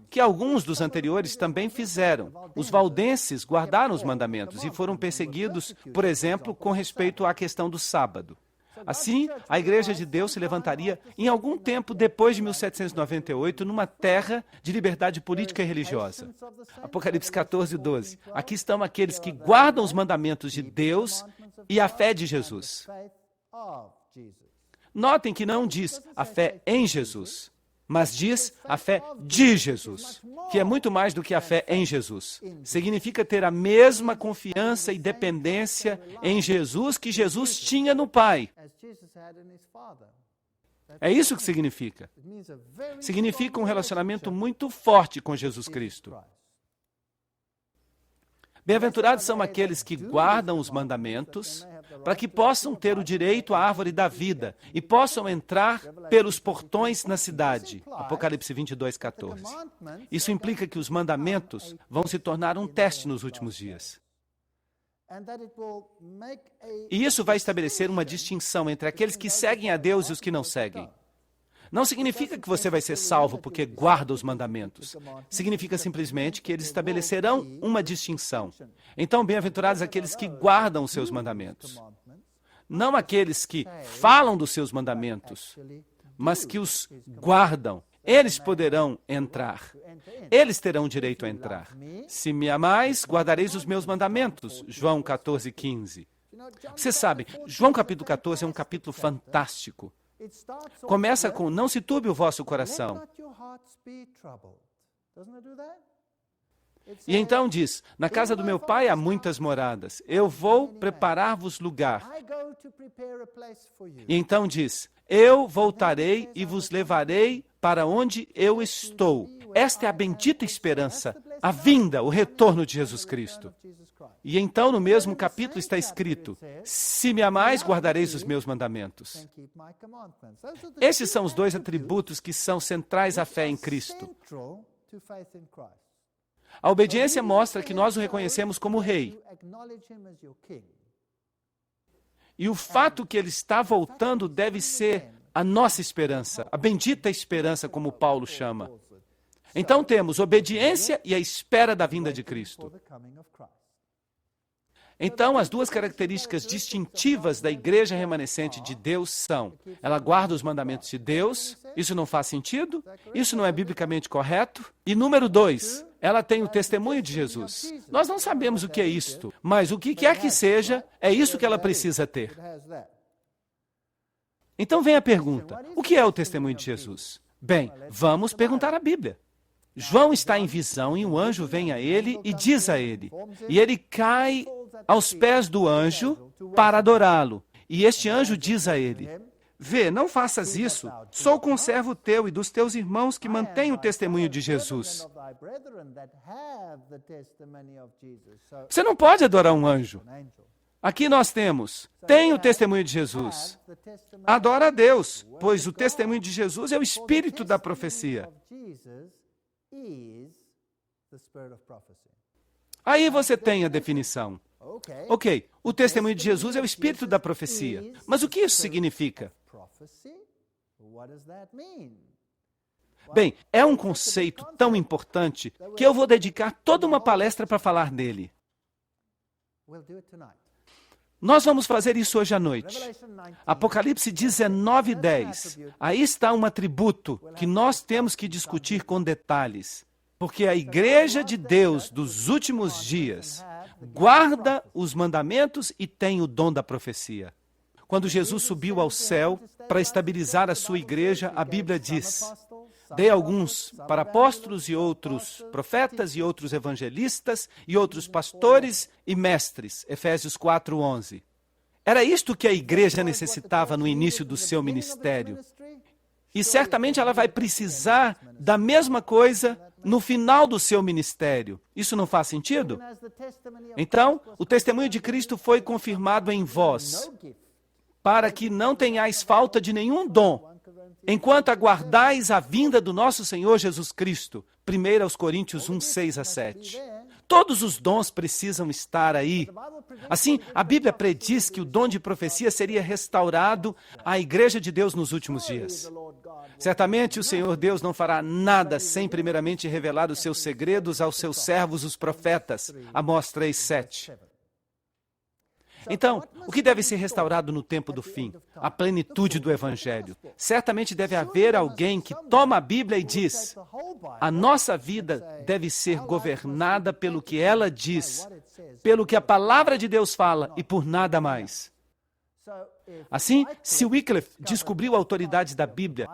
que alguns dos anteriores também fizeram. Os valdenses guardaram os mandamentos e foram perseguidos, por exemplo, com respeito à questão do sábado. Assim, a Igreja de Deus se levantaria em algum tempo depois de 1798 numa terra de liberdade política e religiosa. Apocalipse 14, 12. Aqui estão aqueles que guardam os mandamentos de Deus e a fé de Jesus. Notem que não diz a fé em Jesus, mas diz a fé de Jesus, que é muito mais do que a fé em Jesus. Significa ter a mesma confiança e dependência em Jesus que Jesus tinha no Pai. É isso que significa. Significa um relacionamento muito forte com Jesus Cristo. Bem-aventurados são aqueles que guardam os mandamentos, para que possam ter o direito à árvore da vida e possam entrar pelos portões na cidade. Apocalipse 22, 14. Isso implica que os mandamentos vão se tornar um teste nos últimos dias. E isso vai estabelecer uma distinção entre aqueles que seguem a Deus e os que não seguem. Não significa que você vai ser salvo porque guarda os mandamentos. Significa simplesmente que eles estabelecerão uma distinção. Então, bem-aventurados aqueles que guardam os seus mandamentos. Não aqueles que falam dos seus mandamentos, mas que os guardam. Eles poderão entrar. Eles terão direito a entrar. Se me amais, guardareis os meus mandamentos. João 14, 15. Vocês sabem, João capítulo 14 é um capítulo fantástico. Começa com, não se turbe o vosso coração. E então diz, na casa do meu pai há muitas moradas. Eu vou preparar-vos lugar. E então diz, eu voltarei e vos levarei para onde eu estou. Esta é a bendita esperança, a vinda, o retorno de Jesus Cristo. E então, no mesmo capítulo está escrito, se me amais, guardareis os meus mandamentos. Esses são os 2 atributos que são centrais à fé em Cristo. A obediência mostra que nós o reconhecemos como Rei. E o fato que ele está voltando deve ser a nossa esperança, a bendita esperança, como Paulo chama. Então temos obediência e a espera da vinda de Cristo. Então, as 2 características distintivas da igreja remanescente de Deus são, ela guarda os mandamentos de Deus, isso não faz sentido, isso não é biblicamente correto. E número 2, ela tem o testemunho de Jesus. Nós não sabemos o que é isto, mas o que quer que seja, é isso que ela precisa ter. Então vem a pergunta, o que é o testemunho de Jesus? Bem, vamos perguntar à Bíblia. João está em visão e um anjo vem a ele e diz a ele. E ele cai aos pés do anjo para adorá-lo. E este anjo diz a ele, vê, não faças isso. Sou conservo teu e dos teus irmãos que mantêm o testemunho de Jesus. Você não pode adorar um anjo. Aqui nós temos, tem o testemunho de Jesus. Adora a Deus, pois o testemunho de Jesus é o espírito da profecia. Aí você tem a definição. Ok, o testemunho de Jesus é o espírito da profecia. Mas o que isso significa? Bem, é um conceito tão importante que eu vou dedicar toda uma palestra para falar dele. Nós vamos fazer isso hoje à noite. Apocalipse 19:10. Aí está um atributo que nós temos que discutir com detalhes. Porque a igreja de Deus dos últimos dias guarda os mandamentos e tem o dom da profecia. Quando Jesus subiu ao céu para estabilizar a sua igreja, a Bíblia diz, dei alguns para apóstolos e outros profetas e outros evangelistas e outros pastores e mestres. Efésios 4:11. Era isto que a igreja necessitava no início do seu ministério. E certamente ela vai precisar da mesma coisa no final do seu ministério. Isso não faz sentido? Então, o testemunho de Cristo foi confirmado em vós, para que não tenhais falta de nenhum dom, enquanto aguardais a vinda do nosso Senhor Jesus Cristo. 1 Coríntios 1:6-7. Todos os dons precisam estar aí. Assim, a Bíblia prediz que o dom de profecia seria restaurado à igreja de Deus nos últimos dias. Certamente o Senhor Deus não fará nada sem primeiramente revelar os seus segredos aos seus servos, os profetas. Amós 3:7. Então, o que deve ser restaurado no tempo do fim? A plenitude do Evangelho. Certamente deve haver alguém que toma a Bíblia e diz, a nossa vida deve ser governada pelo que ela diz, pelo que a palavra de Deus fala e por nada mais. Assim, se Wycliffe descobriu a autoridade da Bíblia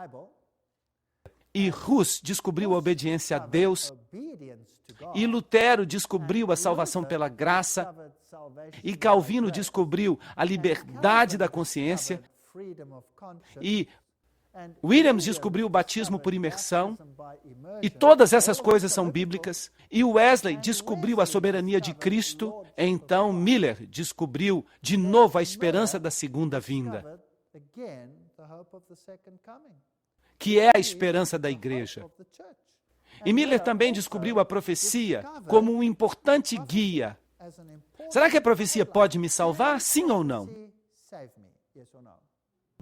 e Hus descobriu a obediência a Deus e Lutero descobriu a salvação pela graça e Calvino descobriu a liberdade da consciência e Williams descobriu o batismo por imersão, e todas essas coisas são bíblicas, e Wesley descobriu a soberania de Cristo, então Miller descobriu de novo a esperança da segunda vinda, que é a esperança da igreja. E Miller também descobriu a profecia como um importante guia. Será que a profecia pode me salvar? Sim ou não?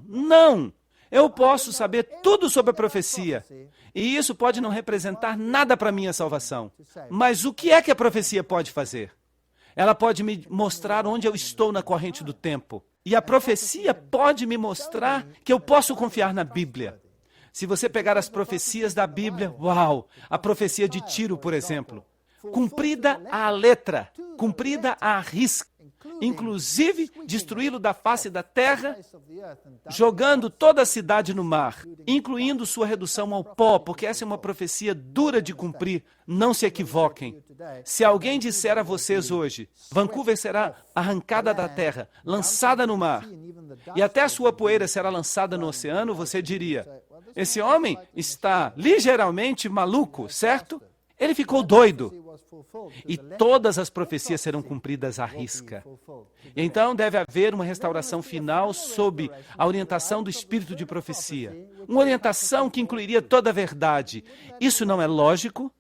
Não! Eu posso saber tudo sobre a profecia, e isso pode não representar nada para a minha salvação. Mas o que é que a profecia pode fazer? Ela pode me mostrar onde eu estou na corrente do tempo. E a profecia pode me mostrar que eu posso confiar na Bíblia. Se você pegar as profecias da Bíblia, uau! A profecia de Tiro, por exemplo, cumprida à letra, cumprida à risca, inclusive destruí-lo da face da terra, jogando toda a cidade no mar, incluindo sua redução ao pó, porque essa é uma profecia dura de cumprir. Não se equivoquem. Se alguém disser a vocês hoje, Vancouver será arrancada da terra, lançada no mar, e até a sua poeira será lançada no oceano, você diria, esse homem está ligeiramente maluco, certo? Ele ficou doido. E todas as profecias serão cumpridas à risca. Então deve haver uma restauração final sob a orientação do espírito de profecia. Uma orientação que incluiria toda a verdade. Isso não é lógico?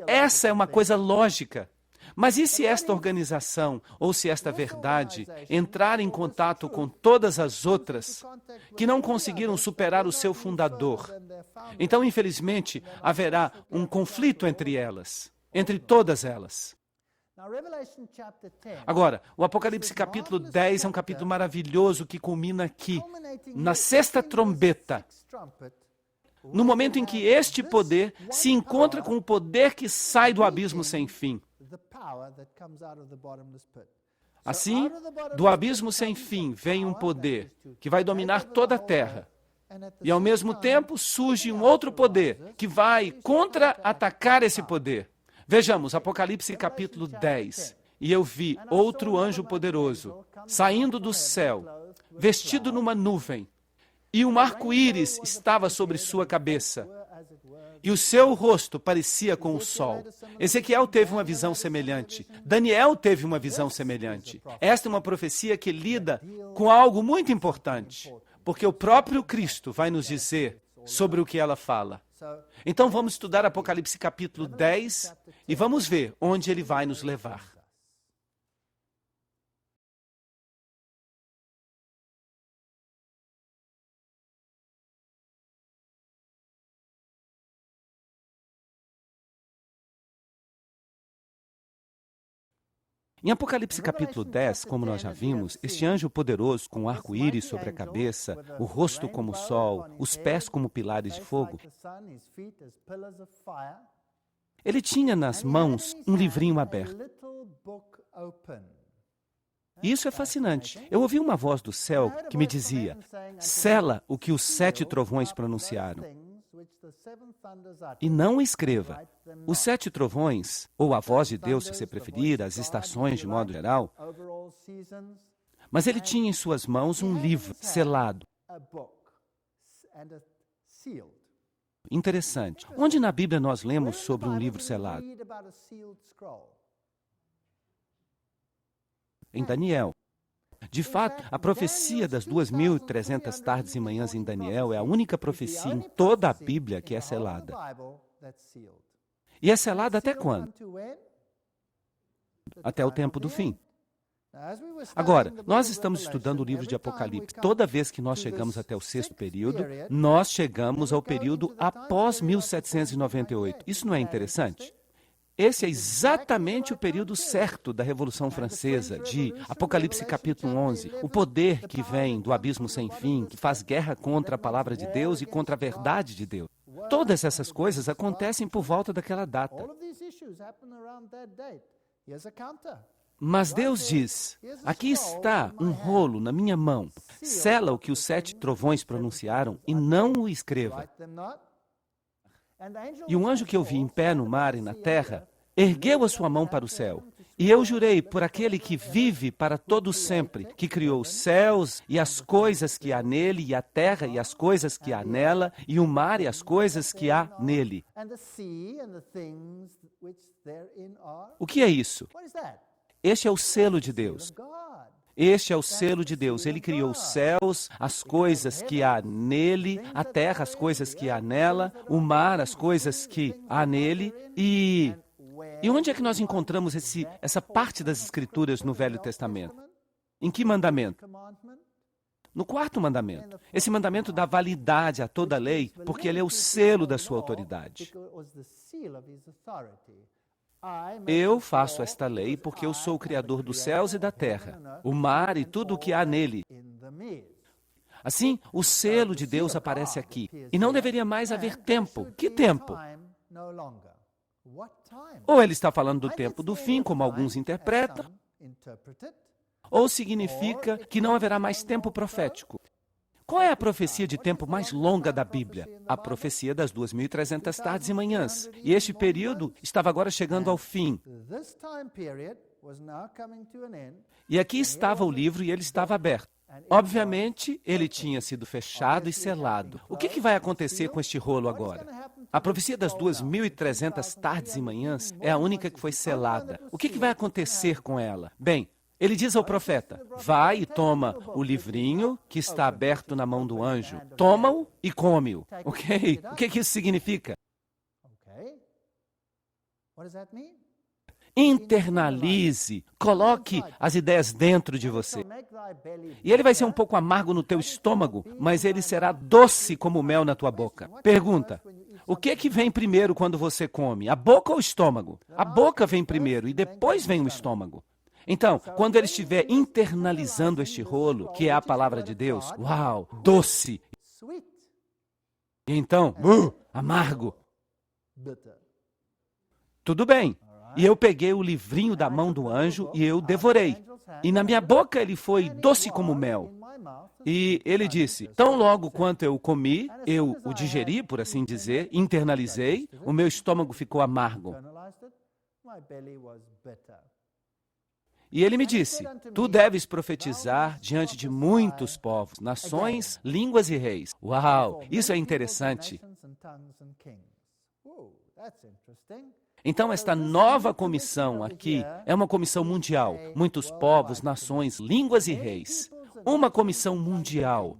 Essa é uma coisa lógica. Mas e se esta organização, ou se esta verdade, entrar em contato com todas as outras que não conseguiram superar o seu fundador? Então, infelizmente, haverá um conflito entre elas, entre todas elas. Agora, o Apocalipse capítulo 10 é um capítulo maravilhoso que culmina aqui, na sexta trombeta, no momento em que este poder se encontra com o poder que sai do abismo sem fim. Assim, do abismo sem fim vem um poder que vai dominar toda a terra. E ao mesmo tempo surge um outro poder que vai contra-atacar esse poder. Vejamos, Apocalipse capítulo 10. E eu vi outro anjo poderoso, saindo do céu, vestido numa nuvem, e um arco-íris estava sobre sua cabeça, e o seu rosto parecia com o sol. Ezequiel teve uma visão semelhante. Daniel teve uma visão semelhante. Esta é uma profecia que lida com algo muito importante, porque o próprio Cristo vai nos dizer sobre o que ela fala. Então vamos estudar Apocalipse capítulo 10 e vamos ver onde ele vai nos levar. Em Apocalipse capítulo 10, como nós já vimos, este anjo poderoso com um arco-íris sobre a cabeça, o rosto como o sol, os pés como pilares de fogo, ele tinha nas mãos um livrinho aberto. E isso é fascinante. Eu ouvi uma voz do céu que me dizia: sela o que os 7 trovões pronunciaram e não escreva. Os 7 trovões, ou a voz de Deus, se você preferir, as estações de modo geral, mas ele tinha em suas mãos um livro selado. Interessante. Onde na Bíblia nós lemos sobre um livro selado? Em Daniel. De fato, a profecia das 2.300 tardes e manhãs em Daniel é a única profecia em toda a Bíblia que é selada. E é selada até quando? Até o tempo do fim. Agora, nós estamos estudando o livro de Apocalipse. Toda vez que nós chegamos até o 6º período, nós chegamos ao período após 1798. Isso não é interessante? Esse é exatamente o período certo da Revolução Francesa, de Apocalipse capítulo 11. O poder que vem do abismo sem fim, que faz guerra contra a palavra de Deus e contra a verdade de Deus. Todas essas coisas acontecem por volta daquela data. Mas Deus diz: aqui está um rolo na minha mão. Sela o que os 7 trovões pronunciaram e não o escreva. E um anjo que eu vi em pé no mar e na terra ergueu a sua mão para o céu. E eu jurei por aquele que vive para todo sempre, que criou os céus e as coisas que há nele, e a terra e as coisas que há nela, e o mar e as coisas que há nele. O que é isso? Este é o selo de Deus. Este é o selo de Deus. Ele criou os céus, as coisas que há nele, a terra, as coisas que há nela, o mar, as coisas que há nele. E onde é que nós encontramos essa parte das Escrituras no Velho Testamento? Em que mandamento? No 4º mandamento. Esse mandamento dá validade a toda a lei, porque ele é o selo da sua autoridade. Eu faço esta lei porque eu sou o Criador dos céus e da terra, o mar e tudo o que há nele. Assim, o selo de Deus aparece aqui. E não deveria mais haver tempo. Que tempo? Ou ele está falando do tempo do fim, como alguns interpretam, ou significa que não haverá mais tempo profético. Qual é a profecia de tempo mais longa da Bíblia? A profecia das 2.300 tardes e manhãs. E este período estava agora chegando ao fim. E aqui estava o livro e ele estava aberto. Obviamente, ele tinha sido fechado e selado. O que vai acontecer com este rolo agora? A profecia das 2.300 tardes e manhãs é a única que foi selada. O que vai acontecer com ela? Bem, ele diz ao profeta: vai e toma o livrinho que está aberto na mão do anjo. Toma-o e come-o. Ok? O que isso significa? Internalize, coloque as ideias dentro de você. E ele vai ser um pouco amargo no teu estômago, mas ele será doce como mel na tua boca. Pergunta: o que vem primeiro quando você come? A boca ou o estômago? A boca vem primeiro e depois vem o estômago. Então, quando ele estiver internalizando este rolo, que é a palavra de Deus, uau, doce. E então, amargo. Tudo bem. E eu peguei o livrinho da mão do anjo e eu devorei. E na minha boca ele foi doce como mel. E ele disse, tão logo quanto eu o comi, eu o digeri, por assim dizer, internalizei, o meu estômago ficou amargo. E ele me disse, tu deves profetizar diante de muitos povos, nações, línguas e reis. Uau, isso é interessante. Então, esta nova comissão aqui é uma comissão mundial. Muitos povos, nações, línguas e reis. Uma comissão mundial.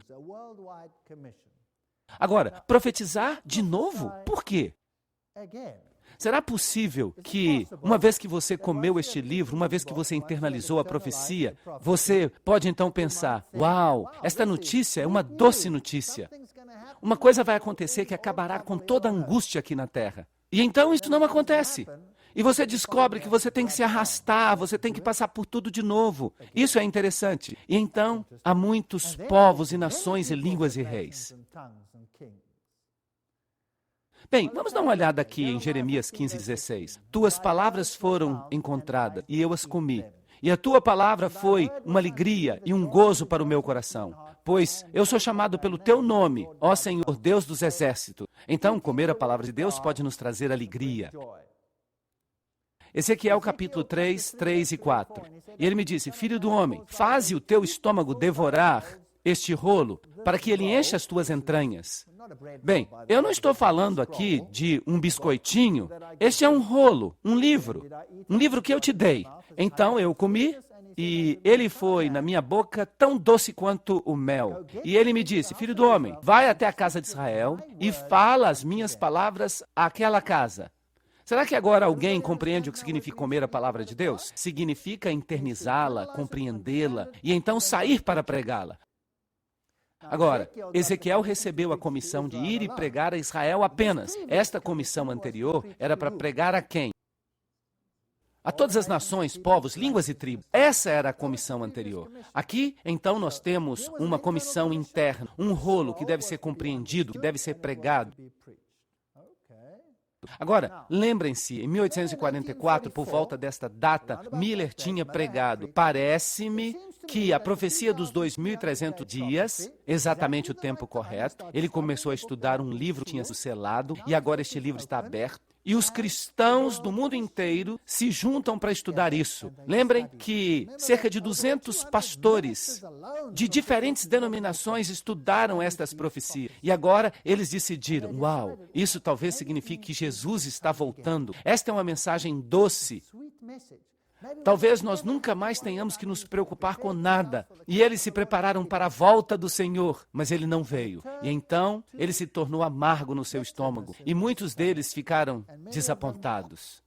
Agora, profetizar de novo? Por quê? Será possível que, uma vez que você comeu este livro, uma vez que você internalizou a profecia, você pode então pensar, uau, esta notícia é uma doce notícia. Uma coisa vai acontecer que acabará com toda a angústia aqui na Terra. E então isso não acontece. E você descobre que você tem que se arrastar, você tem que passar por tudo de novo. Isso é interessante. E então há muitos povos e nações e línguas e reis. Bem, vamos dar uma olhada aqui em Jeremias 15:16. Tuas palavras foram encontradas e eu as comi. E a tua palavra foi uma alegria e um gozo para o meu coração. Pois eu sou chamado pelo teu nome, ó Senhor, Deus dos exércitos. Então, comer a palavra de Deus pode nos trazer alegria. Ezequiel capítulo 3, 3 e 4. E ele me disse, filho do homem, faze o teu estômago devorar este rolo, para que ele encha as tuas entranhas. Bem, eu não estou falando aqui de um biscoitinho. Este é um rolo, um livro que eu te dei. Então eu comi e ele foi na minha boca tão doce quanto o mel. E ele me disse, filho do homem, vai até a casa de Israel e fala as minhas palavras àquela casa. Será que agora alguém compreende o que significa comer a palavra de Deus? Significa internizá-la, compreendê-la e então sair para pregá-la. Agora, Ezequiel recebeu a comissão de ir e pregar a Israel apenas. Esta comissão anterior era para pregar a quem? A todas as nações, povos, línguas e tribos. Essa era a comissão anterior. Aqui, então, nós temos uma comissão interna, um rolo que deve ser compreendido, que deve ser pregado. Agora, lembrem-se, em 1844, por volta desta data, Miller tinha pregado, parece-me que a profecia dos 2.300 dias, exatamente o tempo correto, ele começou a estudar um livro que tinha sido selado, e agora este livro está aberto, e os cristãos do mundo inteiro se juntam para estudar isso. Lembrem que cerca de 200 pastores de diferentes denominações estudaram estas profecias, e agora eles decidiram, uau, isso talvez signifique que Jesus está voltando. Esta é uma mensagem doce. Talvez nós nunca mais tenhamos que nos preocupar com nada. E eles se prepararam para a volta do Senhor, mas ele não veio. E então, ele se tornou amargo no seu estômago. E muitos deles ficaram desapontados.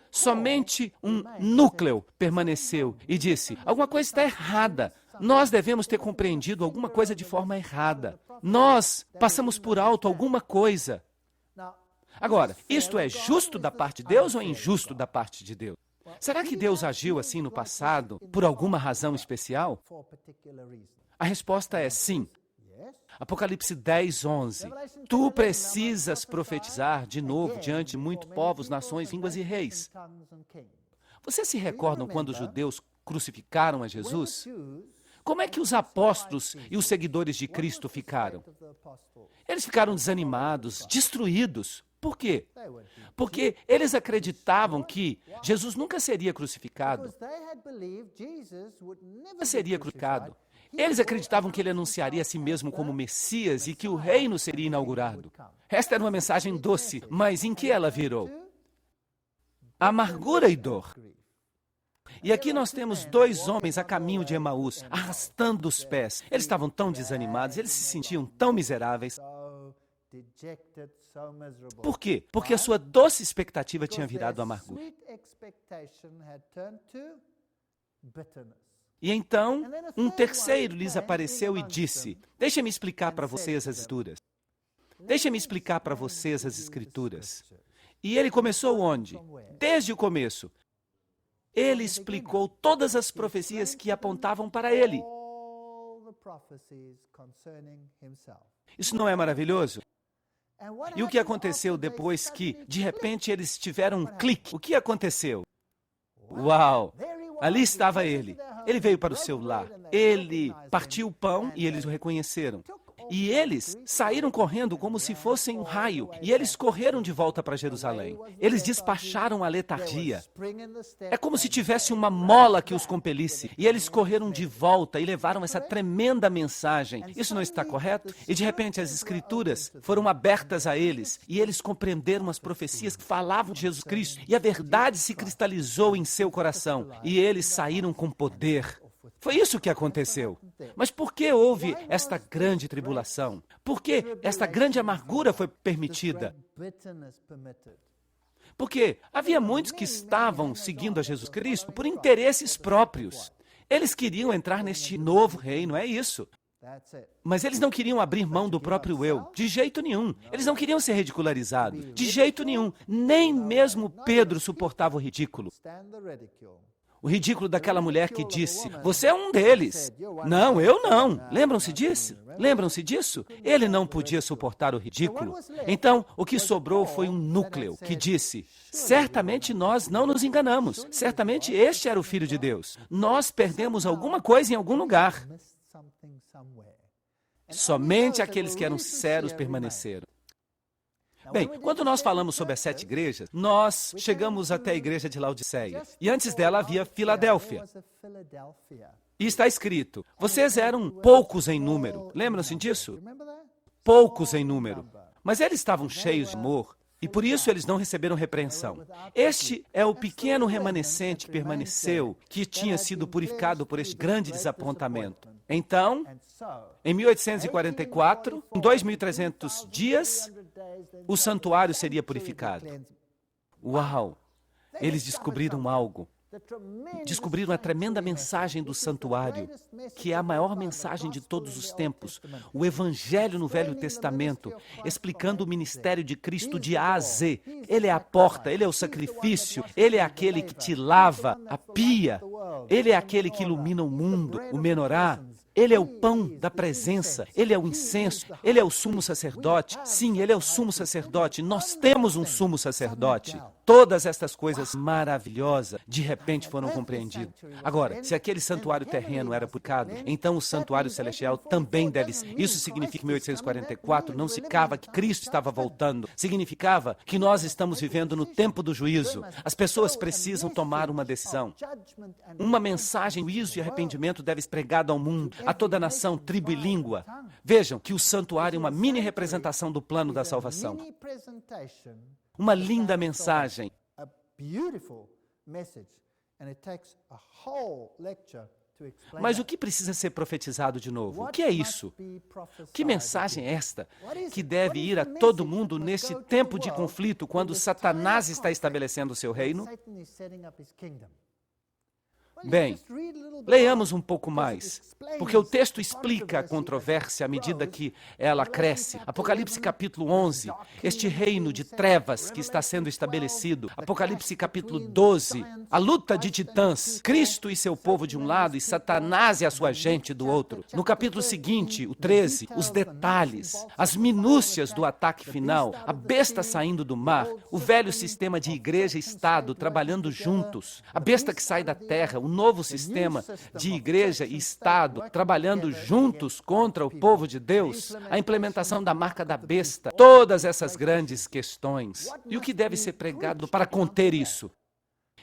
Somente um núcleo permaneceu e disse, alguma coisa está errada. Nós devemos ter compreendido alguma coisa de forma errada. Nós passamos por alto alguma coisa. Agora, isto é justo da parte de Deus ou é injusto da parte de Deus? Será que Deus agiu assim no passado por alguma razão especial? A resposta é sim. Apocalipse 10, 11. Tu precisas profetizar de novo diante de muitos povos, nações, línguas e reis. Vocês se recordam quando os judeus crucificaram a Jesus? Como é que os apóstolos e os seguidores de Cristo ficaram? Eles ficaram desanimados, destruídos. Por quê? Porque eles acreditavam que Jesus nunca seria crucificado. Nunca seria crucificado. Eles acreditavam que ele anunciaria a si mesmo como Messias e que o reino seria inaugurado. Esta era uma mensagem doce, mas em que ela virou? Amargura e dor. E aqui nós temos dois homens a caminho de Emaús, arrastando os pés. Eles estavam tão desanimados, eles se sentiam tão miseráveis. Por quê? Porque a sua doce expectativa tinha virado amargura. E então, um terceiro lhes apareceu e disse, deixa-me explicar para vocês as Escrituras. Deixa-me explicar para vocês as Escrituras. E ele começou onde? Desde o começo. Ele explicou todas as profecias que apontavam para ele. Isso não é maravilhoso? E o que aconteceu depois que, de repente, eles tiveram um clique? O que aconteceu? Uau! Ali estava ele. Ele veio para o seu lar. Ele partiu o pão e eles o reconheceram. E eles saíram correndo como se fossem um raio. E eles correram de volta para Jerusalém. Eles despacharam a letargia. É como se tivesse uma mola que os compelisse. E eles correram de volta e levaram essa tremenda mensagem. Isso não está correto? E de repente as escrituras foram abertas a eles. E eles compreenderam as profecias que falavam de Jesus Cristo. E a verdade se cristalizou em seu coração. E eles saíram com poder. Foi isso que aconteceu. Mas por que houve esta grande tribulação? Por que esta grande amargura foi permitida? Porque havia muitos que estavam seguindo a Jesus Cristo por interesses próprios. Eles queriam entrar neste novo reino, é isso. Mas eles não queriam abrir mão do próprio eu, de jeito nenhum. Eles não queriam ser ridicularizados, de jeito nenhum. Nem mesmo Pedro suportava o ridículo. O ridículo daquela mulher que disse, você é um deles. Não, eu não. Lembram-se disso? Lembram-se disso? Ele não podia suportar o ridículo. Então, o que sobrou foi um núcleo que disse, certamente nós não nos enganamos. Certamente este era o Filho de Deus. Nós perdemos alguma coisa em algum lugar. Somente aqueles que eram sinceros permaneceram. Bem, quando nós falamos sobre as 7 igrejas, nós chegamos até a igreja de Laodiceia. E antes dela havia Filadélfia. E está escrito, vocês eram poucos em número. Lembram-se disso? Poucos em número. Mas eles estavam cheios de amor. E por isso eles não receberam repreensão. Este é o pequeno remanescente que permaneceu, que tinha sido purificado por este grande desapontamento. Então, em 1844, em 2.300 dias, o santuário seria purificado. Uau! Eles descobriram algo. Descobriram a tremenda mensagem do santuário, que é a maior mensagem de todos os tempos. O Evangelho no Velho Testamento, explicando o ministério de Cristo de A a Z. Ele é a porta, Ele é o sacrifício, Ele é aquele que te lava a pia, Ele é aquele que ilumina o mundo, o menorá. Ele é o pão da presença, Ele é o incenso, Ele é o sumo sacerdote. Sim, Ele é o sumo sacerdote. Nós temos um sumo sacerdote. Todas estas coisas maravilhosas, de repente, foram compreendidas. Agora, se aquele santuário terreno era purificado, então o santuário celestial também deve ser. Isso significa que em 1844 não significava que Cristo estava voltando. Significava que nós estamos vivendo no tempo do juízo. As pessoas precisam tomar uma decisão. Uma mensagem de juízo e arrependimento deve ser pregada ao mundo, a toda nação, tribo e língua. Vejam que o santuário é uma mini representação do plano da salvação. Uma linda mensagem. Mas o que precisa ser profetizado de novo? O que é isso? Que mensagem é esta que deve ir a todo mundo neste tempo de conflito, quando Satanás está estabelecendo o seu reino? Bem, leiamos um pouco mais, porque o texto explica a controvérsia à medida que ela cresce. Apocalipse capítulo 11, este reino de trevas que está sendo estabelecido. Apocalipse capítulo 12, a luta de titãs, Cristo e seu povo de um lado e Satanás e a sua gente do outro. No capítulo seguinte, o 13, os detalhes, as minúcias do ataque final, a besta saindo do mar, o velho sistema de igreja e Estado trabalhando juntos, a besta que sai da terra, um novo sistema de igreja e Estado trabalhando juntos contra o povo de Deus, a implementação da marca da besta, todas essas grandes questões. E o que deve ser pregado para conter isso?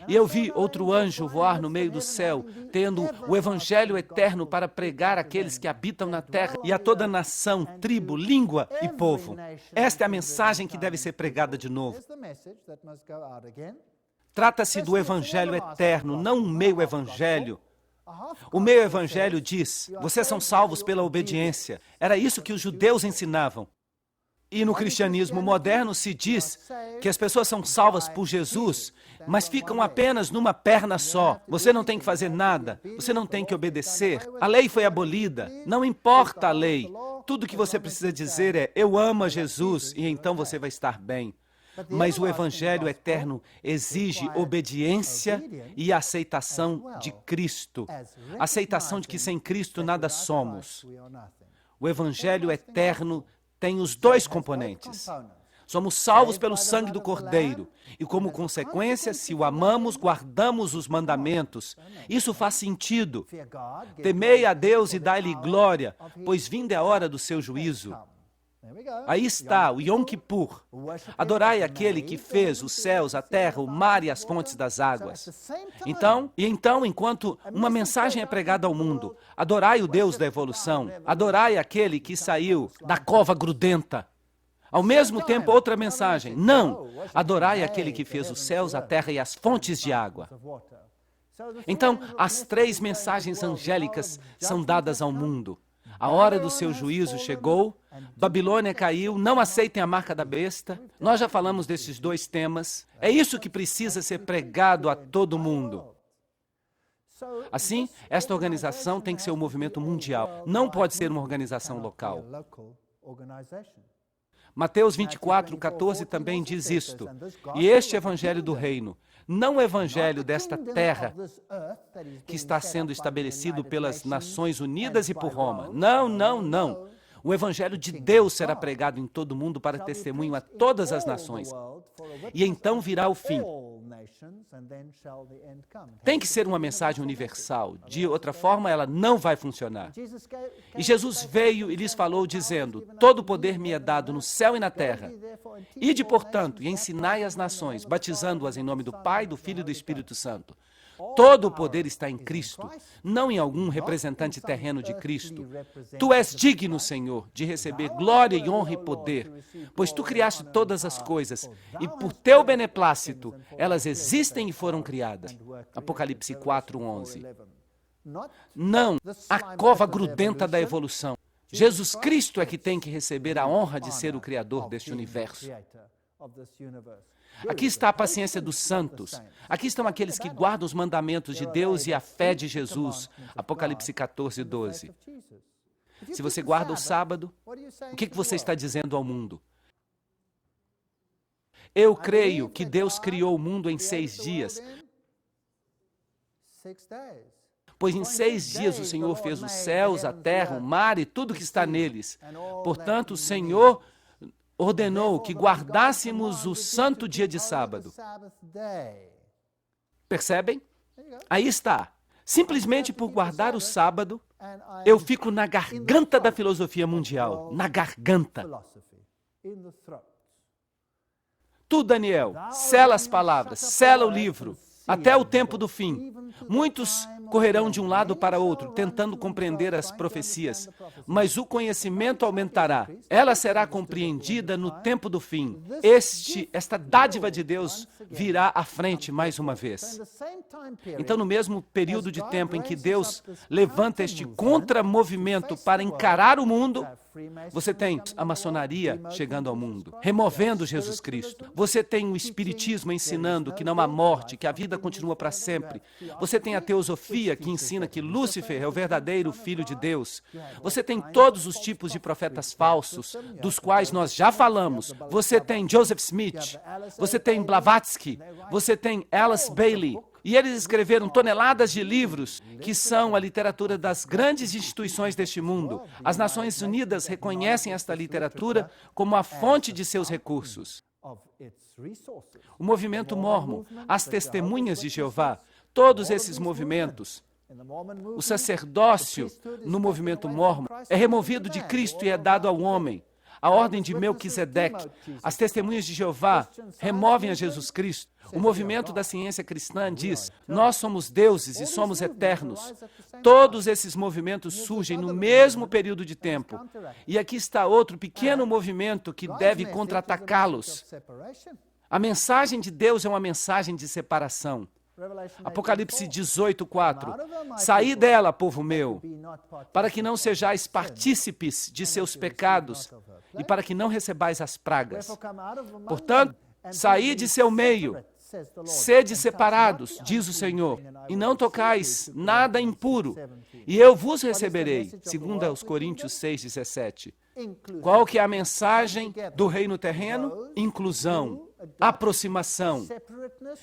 E eu vi outro anjo voar no meio do céu, tendo o evangelho eterno para pregar àqueles que habitam na terra e a toda nação, tribo, língua e povo. Esta é a mensagem que deve ser pregada de novo. Trata-se do evangelho eterno, não um meio evangelho. O meio evangelho diz, vocês são salvos pela obediência. Era isso que os judeus ensinavam. E no cristianismo moderno se diz que as pessoas são salvas por Jesus, mas ficam apenas numa perna só. Você não tem que fazer nada, você não tem que obedecer. A lei foi abolida, não importa a lei. Tudo que você precisa dizer é, eu amo a Jesus, e então você vai estar bem. Mas o evangelho eterno exige obediência e aceitação de Cristo. Aceitação de que sem Cristo nada somos. O evangelho eterno tem os dois componentes. Somos salvos pelo sangue do Cordeiro. E como consequência, se o amamos, guardamos os mandamentos. Isso faz sentido. Temei a Deus e dai-lhe glória, pois vinda é a hora do seu juízo. Aí está, o Yom Kippur. Adorai aquele que fez os céus, a terra, o mar e as fontes das águas. Então, enquanto uma mensagem é pregada ao mundo, adorai o Deus da evolução, adorai aquele que saiu da cova grudenta. Ao mesmo tempo, outra mensagem, não, adorai aquele que fez os céus, a terra e as fontes de água. Então, as três mensagens angélicas são dadas ao mundo. A hora do seu juízo chegou, Babilônia caiu, não aceitem a marca da besta. Nós já falamos desses dois temas. É isso que precisa ser pregado a todo mundo. Assim, esta organização tem que ser um movimento mundial. Não pode ser uma organização local. Mateus 24, 14 também diz isto. E este evangelho do reino, não o evangelho desta terra que está sendo estabelecido pelas Nações Unidas e por Roma. Não, não, não. O evangelho de Deus será pregado em todo o mundo para testemunho a todas as nações. E então virá o fim. Tem que ser uma mensagem universal. De outra forma, ela não vai funcionar. E Jesus veio e lhes falou, dizendo, todo o poder me é dado no céu e na terra. Ide, portanto, e ensinai as nações, batizando-as em nome do Pai, do Filho e do Espírito Santo. Todo o poder está em Cristo, não em algum representante terreno de Cristo. Tu és digno, Senhor, de receber glória e honra e poder, pois tu criaste todas as coisas, e por teu beneplácito elas existem e foram criadas. Apocalipse 4:11. Não a cova grudenta da evolução. Jesus Cristo é que tem que receber a honra de ser o Criador deste universo. Aqui está a paciência dos santos. Aqui estão aqueles que guardam os mandamentos de Deus e a fé de Jesus. Apocalipse 14:12. Se você guarda o sábado, o que você está dizendo ao mundo? Eu creio que Deus criou o mundo em 6 dias. Pois em 6 dias o Senhor fez os céus, a terra, o mar e tudo que está neles. Portanto, o Senhor ordenou que guardássemos o santo dia de sábado. Percebem? Aí está. Simplesmente por guardar o sábado, eu fico na garganta da filosofia mundial. Na garganta. Tu, Daniel, sela as palavras, sela o livro, até o tempo do fim. Muitos correrão de um lado para outro, tentando compreender as profecias, mas o conhecimento aumentará. Ela será compreendida no tempo do fim. Esta dádiva de Deus virá à frente mais uma vez. Então, no mesmo período de tempo em que Deus levanta este contramovimento para encarar o mundo, você tem a maçonaria chegando ao mundo, removendo Jesus Cristo. Você tem o espiritismo ensinando que não há morte, que a vida continua para sempre. Você tem a teosofia que ensina que Lúcifer é o verdadeiro Filho de Deus. Você tem todos os tipos de profetas falsos, dos quais nós já falamos. Você tem Joseph Smith, você tem Blavatsky, você tem Alice Bailey. E eles escreveram toneladas de livros que são a literatura das grandes instituições deste mundo. As Nações Unidas reconhecem esta literatura como a fonte de seus recursos. O movimento mórmon, as testemunhas de Jeová, todos esses movimentos, o sacerdócio no movimento mórmon é removido de Cristo e é dado ao homem. A ordem de Melquisedeque, as testemunhas de Jeová removem a Jesus Cristo. O movimento da ciência cristã diz, nós somos deuses e somos eternos. Todos esses movimentos surgem no mesmo período de tempo. E aqui está outro pequeno movimento que deve contra-atacá-los. A mensagem de Deus é uma mensagem de separação. Apocalipse 18:4. Saí dela, povo meu, para que não sejais partícipes de seus pecados e para que não recebais as pragas. Portanto, saí de seu meio, sede separados, diz o Senhor, e não tocais nada impuro, e eu vos receberei, segundo aos Coríntios 6:17. Qual que é a mensagem do reino terreno? Inclusão, aproximação.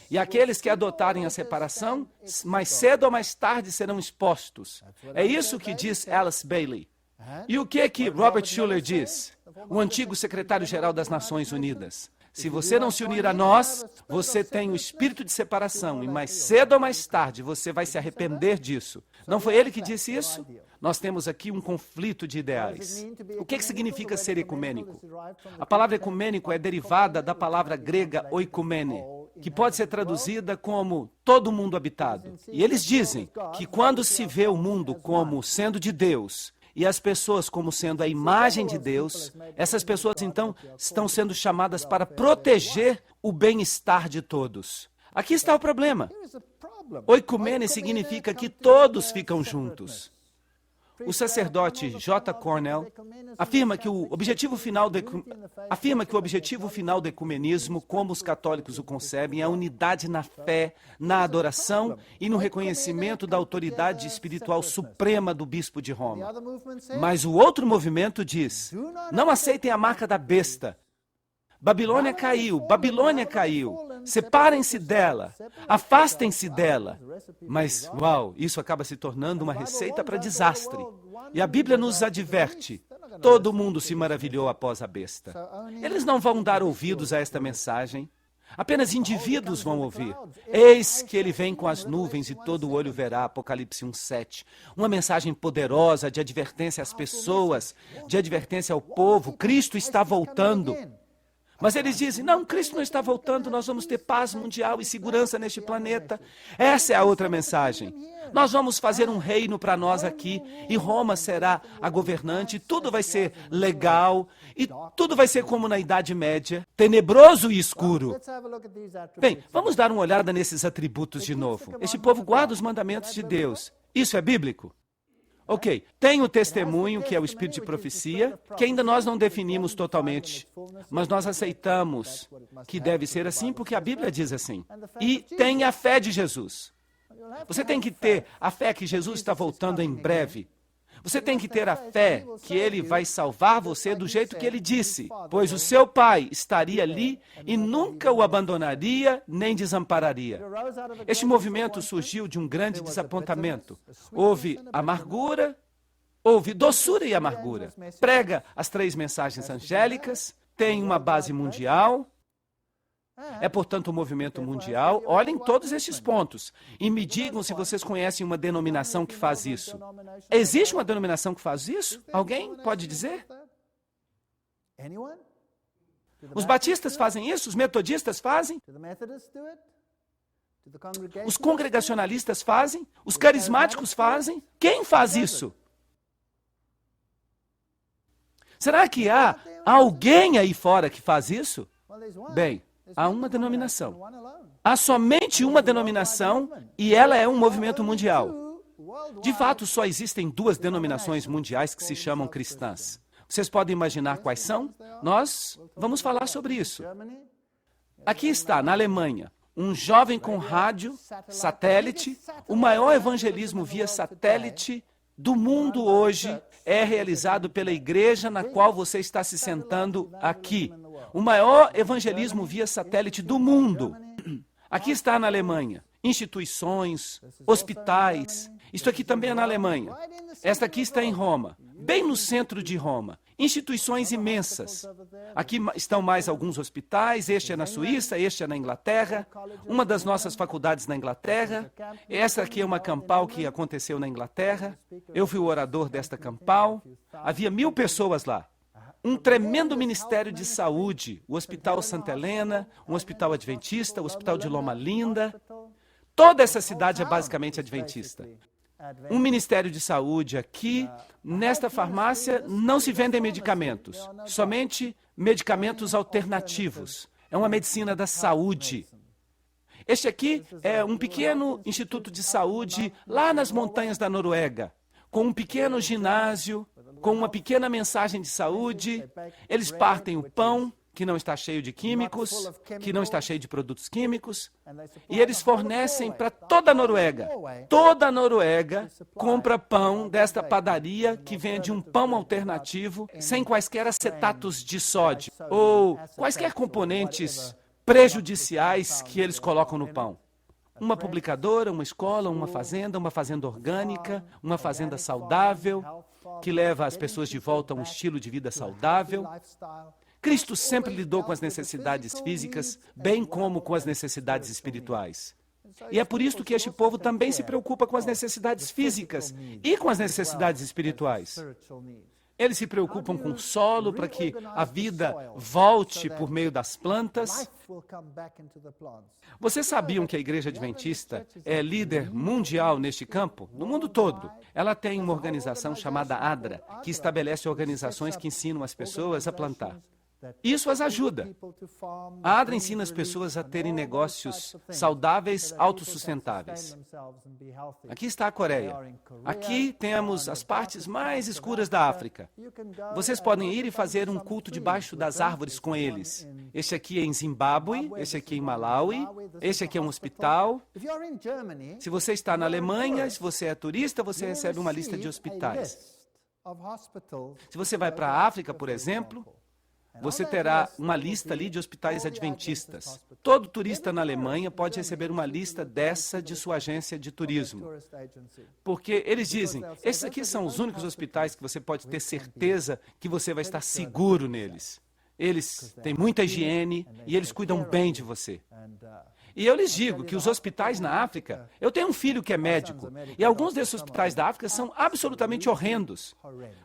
E aqueles que adotarem a separação, mais cedo ou mais tarde serão expostos. É isso que diz Alice Bailey. E o que Robert Schuller diz? o antigo secretário-geral das Nações Unidas. Se você não se unir a nós, você tem o espírito de separação e mais cedo ou mais tarde você vai se arrepender disso. Não foi ele que disse isso? Nós temos aqui um conflito de ideais. O que significa ser ecumênico? A palavra ecumênico é derivada da palavra grega oikumene, que pode ser traduzida como todo mundo habitado. E eles dizem que quando se vê o mundo como sendo de Deus e as pessoas como sendo a imagem de Deus, essas pessoas então estão sendo chamadas para proteger o bem-estar de todos. Aqui está o problema. Oikumene significa que todos ficam juntos. O sacerdote J. Cornell afirma que o objetivo final do ecumenismo, como os católicos o concebem, é a unidade na fé, na adoração e no reconhecimento da autoridade espiritual suprema do bispo de Roma. Mas o outro movimento diz: não aceitem a marca da besta. Babilônia caiu, separem-se dela, afastem-se dela. Mas, uau, isso acaba se tornando uma receita para desastre. E a Bíblia nos adverte, todo mundo se maravilhou após a besta. Eles não vão dar ouvidos a esta mensagem, apenas indivíduos vão ouvir. Eis que ele vem com as nuvens e todo olho verá, Apocalipse 1:7. Uma mensagem poderosa de advertência às pessoas, de advertência ao povo. Cristo está voltando. Mas eles dizem, não, Cristo não está voltando, nós vamos ter paz mundial e segurança neste planeta. Essa é a outra mensagem. Nós vamos fazer um reino para nós aqui, e Roma será a governante, tudo vai ser legal, e tudo vai ser como na Idade Média, tenebroso e escuro. Bem, vamos dar uma olhada nesses atributos de novo. Este povo guarda os mandamentos de Deus. Isso é bíblico? Ok, tem o testemunho, que é o espírito de profecia, que ainda nós não definimos totalmente, mas nós aceitamos que deve ser assim porque a Bíblia diz assim. E tem a fé de Jesus. Você tem que ter a fé que Jesus está voltando em breve. Você tem que ter a fé que Ele vai salvar você do jeito que Ele disse, pois o seu Pai estaria ali e nunca o abandonaria nem desampararia. Este movimento surgiu de um grande desapontamento. Houve amargura, houve doçura e amargura. Prega as 3 mensagens angélicas, tem uma base mundial. É, portanto, um movimento mundial. Olhem todos estes pontos e me digam se vocês conhecem uma denominação que faz isso. Existe uma denominação que faz isso? Alguém pode dizer? Os batistas fazem isso? Os metodistas fazem? Os congregacionalistas fazem? Os carismáticos fazem? Quem faz isso? Será que há alguém aí fora que faz isso? Bem, há uma denominação. Há somente uma denominação e ela é um movimento mundial. De fato, só existem 2 denominações mundiais que se chamam cristãs. Vocês podem imaginar quais são? Nós vamos falar sobre isso. Aqui está, na Alemanha, um jovem com rádio, satélite. O maior evangelismo via satélite do mundo hoje é realizado pela igreja na qual você está se sentando aqui. O maior evangelismo via satélite do mundo. Aqui está na Alemanha. Instituições, hospitais. Isto aqui também é na Alemanha. Esta aqui está em Roma, bem no centro de Roma. Instituições imensas. Aqui estão mais alguns hospitais. Este é na Suíça, este é na Inglaterra. Uma das nossas faculdades na Inglaterra. Esta aqui é uma campal que aconteceu na Inglaterra. Eu fui o orador desta campal. Havia 1000 pessoas lá. Um tremendo ministério de saúde, o Hospital Santa Helena, um hospital adventista, o Hospital de Loma Linda. Toda essa cidade é basicamente adventista. Um ministério de saúde aqui. Nesta farmácia não se vendem medicamentos, somente medicamentos alternativos. É uma medicina da saúde. Este aqui é um pequeno instituto de saúde lá nas montanhas da Noruega, com um pequeno ginásio, com uma pequena mensagem de saúde. Eles partem o pão, que não está cheio de químicos, que não está cheio de produtos químicos, e eles fornecem para toda a Noruega. Toda a Noruega compra pão desta padaria que vende um pão alternativo, sem quaisquer acetatos de sódio, ou quaisquer componentes prejudiciais que eles colocam no pão. Uma publicadora, uma escola, uma fazenda orgânica, uma fazenda saudável. que leva as pessoas de volta a um estilo de vida saudável. Cristo sempre lidou com as necessidades físicas, bem como com as necessidades espirituais. E é por isso que este povo também se preocupa com as necessidades físicas e com as necessidades espirituais. Eles se preocupam com o solo para que a vida volte por meio das plantas. Vocês sabiam que a Igreja Adventista é líder mundial neste campo? No mundo todo. Ela tem uma organização chamada ADRA, que estabelece organizações que ensinam as pessoas a plantar. Isso as ajuda. A ADRA ensina as pessoas a terem negócios saudáveis, autossustentáveis. Aqui está a Coreia. Aqui temos as partes mais escuras da África. Vocês podem ir e fazer um culto debaixo das árvores com eles. Este aqui é em Zimbábue, este aqui é em Malawi, este aqui é um hospital. Se você está na Alemanha, se você é turista, você recebe uma lista de hospitais. Se você vai para a África, por exemplo, você terá uma lista ali de hospitais adventistas. Todo turista na Alemanha pode receber uma lista dessa de sua agência de turismo. Porque eles dizem, esses aqui são os únicos hospitais que você pode ter certeza que você vai estar seguro neles. Eles têm muita higiene e eles cuidam bem de você. E eu lhes digo que os hospitais na África, eu tenho um filho que é médico, e alguns desses hospitais da África são absolutamente horrendos.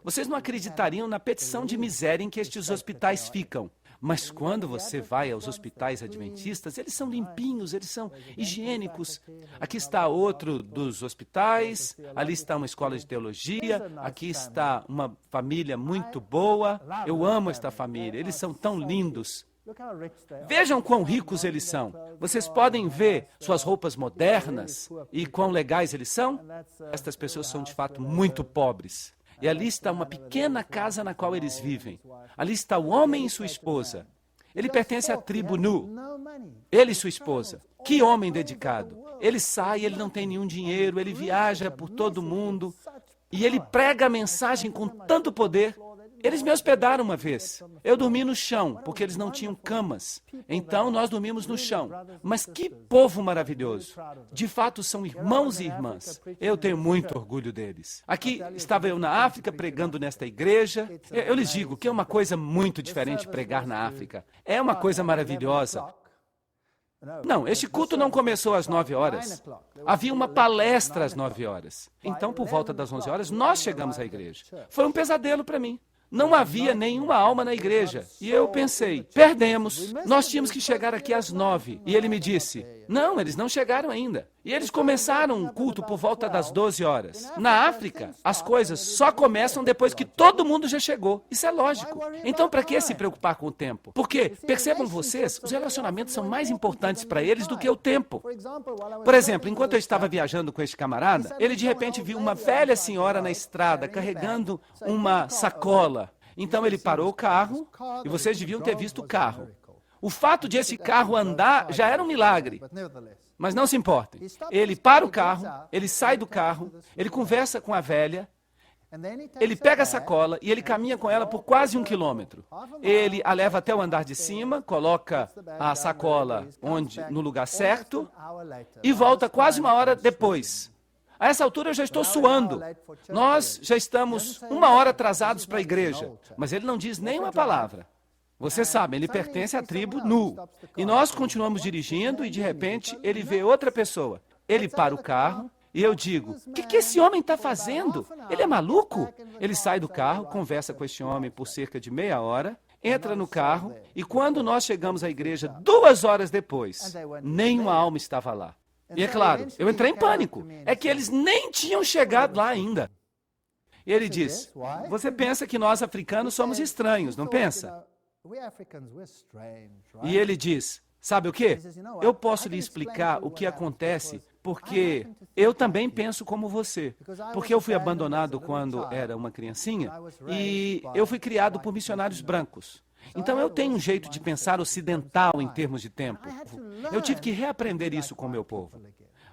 Vocês não acreditariam na petição de miséria em que estes hospitais ficam. Mas quando você vai aos hospitais adventistas, eles são limpinhos, eles são higiênicos. Aqui está outro dos hospitais, ali está uma escola de teologia, aqui está uma família muito boa. Eu amo esta família, eles são tão lindos. Vejam quão ricos eles são. Vocês podem ver suas roupas modernas e quão legais eles são? Estas pessoas são de fato muito pobres. E ali está uma pequena casa na qual eles vivem. Ali está o homem e sua esposa. Ele pertence à tribo Nu. Ele e sua esposa. Que homem dedicado. Ele sai, ele não tem nenhum dinheiro, ele viaja por todo o mundo. E ele prega a mensagem com tanto poder. Eles me hospedaram uma vez. Eu dormi no chão, porque eles não tinham camas. Então, nós dormimos no chão. Mas que povo maravilhoso. De fato, são irmãos e irmãs. Eu tenho muito orgulho deles. Aqui estava eu na África pregando nesta igreja. Eu lhes digo que é uma coisa muito diferente pregar na África. É uma coisa maravilhosa. Não, este culto não começou às 9 horas. Havia uma palestra às 9 horas. Então, por volta das 11 horas, nós chegamos à igreja. Foi um pesadelo para mim. Não havia nenhuma alma na igreja. E eu pensei, perdemos. Nós tínhamos que chegar aqui às 9. E ele me disse, não, eles não chegaram ainda. E eles começaram um culto por volta das 12 horas. Na África, as coisas só começam depois que todo mundo já chegou. Isso é lógico. Então, para que se preocupar com o tempo? Porque, percebam vocês, os relacionamentos são mais importantes para eles do que o tempo. Por exemplo, enquanto eu estava viajando com este camarada, ele de repente viu uma velha senhora na estrada carregando uma sacola. Então ele parou o carro, e vocês deviam ter visto o carro. O fato de esse carro andar já era um milagre. Mas não se importem. Ele para o carro, ele sai do carro, ele conversa com a velha, ele pega a sacola e ele caminha com ela por quase 1 quilômetro. Ele a leva até o andar de cima, coloca a sacola no lugar certo e volta quase 1 hora depois. A essa altura eu já estou suando. Nós já estamos 1 hora atrasados para a igreja, mas ele não diz nem uma palavra. Vocês sabem, ele pertence à tribo Nu. E nós continuamos dirigindo e, de repente, ele vê outra pessoa. Ele para o carro e eu digo, o que esse homem está fazendo? Ele é maluco? Ele sai do carro, conversa com este homem por cerca de meia hora, entra no carro e quando nós chegamos à igreja 2 horas depois, nenhuma alma estava lá. E é claro, eu entrei em pânico. É que eles nem tinham chegado lá ainda. E ele diz, você pensa que nós africanos somos estranhos, não pensa? E ele diz, sabe o quê? Eu posso lhe explicar o que acontece, porque eu também penso como você. Porque eu fui abandonado quando era uma criancinha e eu fui criado por missionários brancos. Então eu tenho um jeito de pensar ocidental em termos de tempo. Eu tive que reaprender isso com o meu povo.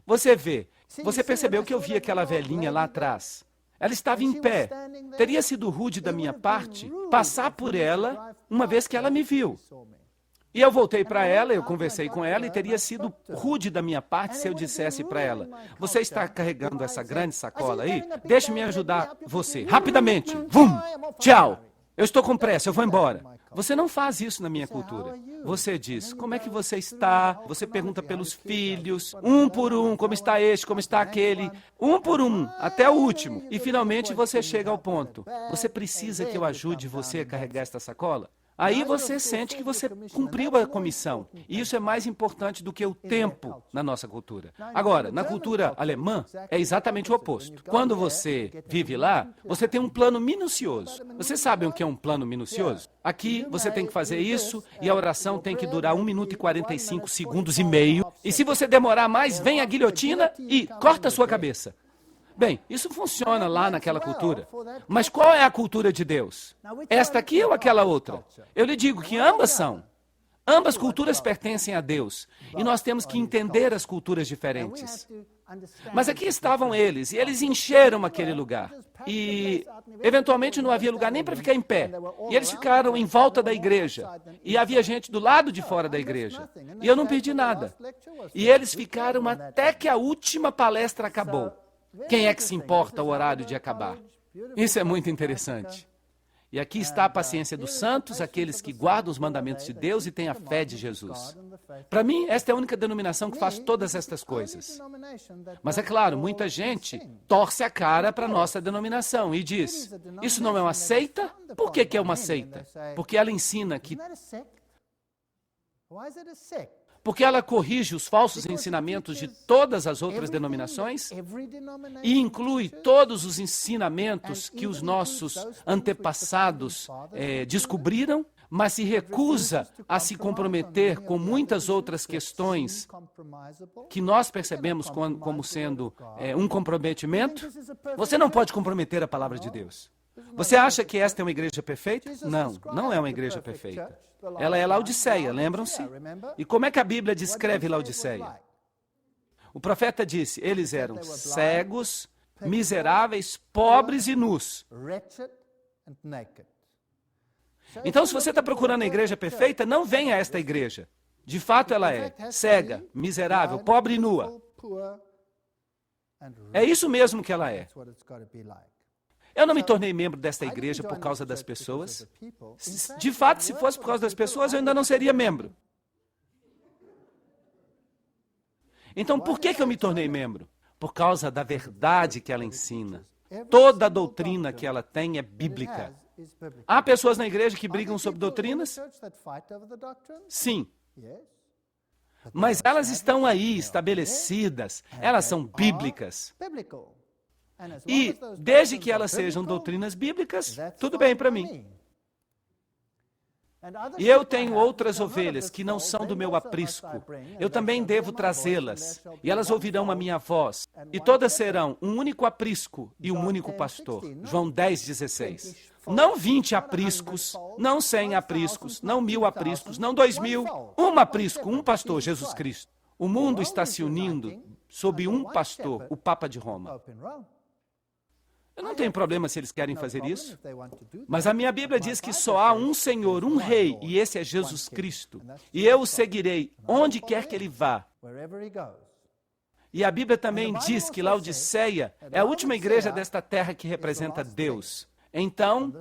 Você vê, você percebeu que eu vi aquela velhinha lá atrás. Ela estava em pé. Teria sido rude da minha parte passar por ela uma vez que ela me viu. E eu voltei para ela, eu conversei com ela e teria sido rude da minha parte se eu dissesse para ela: você está carregando essa grande sacola aí? Deixe-me ajudar você, rapidamente. Vum! Tchau! Eu estou com pressa, eu vou embora. Você não faz isso na minha cultura. Você diz: como é que você está? Você pergunta pelos filhos, um por um, como está este, como está aquele, um por um, até o último. E finalmente você chega ao ponto: você precisa que eu ajude você a carregar esta sacola? Aí você sente que você cumpriu a comissão. E isso é mais importante do que o tempo na nossa cultura. Agora, na cultura alemã, é exatamente o oposto. Quando você vive lá, você tem um plano minucioso. Vocês sabem o que é um plano minucioso? Aqui, você tem que fazer isso e a oração tem que durar 1 minuto e 45 segundos e meio. E se você demorar mais, vem a guilhotina e corta a sua cabeça. Bem, isso funciona lá naquela cultura. Mas qual é a cultura de Deus? Esta aqui ou aquela outra? Eu lhe digo que ambas são. Ambas culturas pertencem a Deus. E nós temos que entender as culturas diferentes. Mas aqui estavam eles, e eles encheram aquele lugar. E, eventualmente, não havia lugar nem para ficar em pé. E eles ficaram em volta da igreja. E havia gente do lado de fora da igreja. E eu não perdi nada. E eles ficaram até que a última palestra acabou. Quem é que se importa o horário de acabar? Isso é muito interessante. E aqui está a paciência dos santos, aqueles que guardam os mandamentos de Deus e têm a fé de Jesus. Para mim, esta é a única denominação que faz todas estas coisas. Mas é claro, muita gente torce a cara para a nossa denominação e diz: isso não é uma seita? Por que é uma seita? Porque ela ensina que... Porque ela corrige os falsos ensinamentos de todas as outras denominações e inclui todos os ensinamentos que os nossos antepassados descobriram, mas se recusa a se comprometer com muitas outras questões que nós percebemos como sendo um comprometimento. Você não pode comprometer a palavra de Deus. Você acha que esta é uma igreja perfeita? Não, não é uma igreja perfeita. Ela é Laodiceia, lembram-se? E como é que a Bíblia descreve Laodiceia? O profeta disse: eles eram cegos, miseráveis, pobres e nus. Então, se você está procurando a igreja perfeita, não venha a esta igreja. De fato, ela é cega, miserável, pobre e nua. É isso mesmo que ela é. Eu não me tornei membro desta igreja por causa das pessoas. De fato, se fosse por causa das pessoas, eu ainda não seria membro. Então, por que eu me tornei membro? Por causa da verdade que ela ensina. Toda a doutrina que ela tem é bíblica. Há pessoas na igreja que brigam sobre doutrinas? Sim. Mas elas estão aí, estabelecidas. Elas são bíblicas. E, desde que elas sejam doutrinas bíblicas, tudo bem para mim. E eu tenho outras ovelhas que não são do meu aprisco. Eu também devo trazê-las, e elas ouvirão a minha voz. E todas serão um único aprisco e um único pastor. João 10:16. Não 20 apriscos, não 100 apriscos, não 1000 apriscos, não 2000. Um aprisco, um pastor, Jesus Cristo. O mundo está se unindo sob um pastor, o Papa de Roma. Eu não tenho problema se eles querem fazer isso, mas a minha Bíblia diz que só há um Senhor, um Rei, e esse é Jesus Cristo. E eu o seguirei onde quer que ele vá. E a Bíblia também diz que Laodiceia é a última igreja desta terra que representa Deus. Então,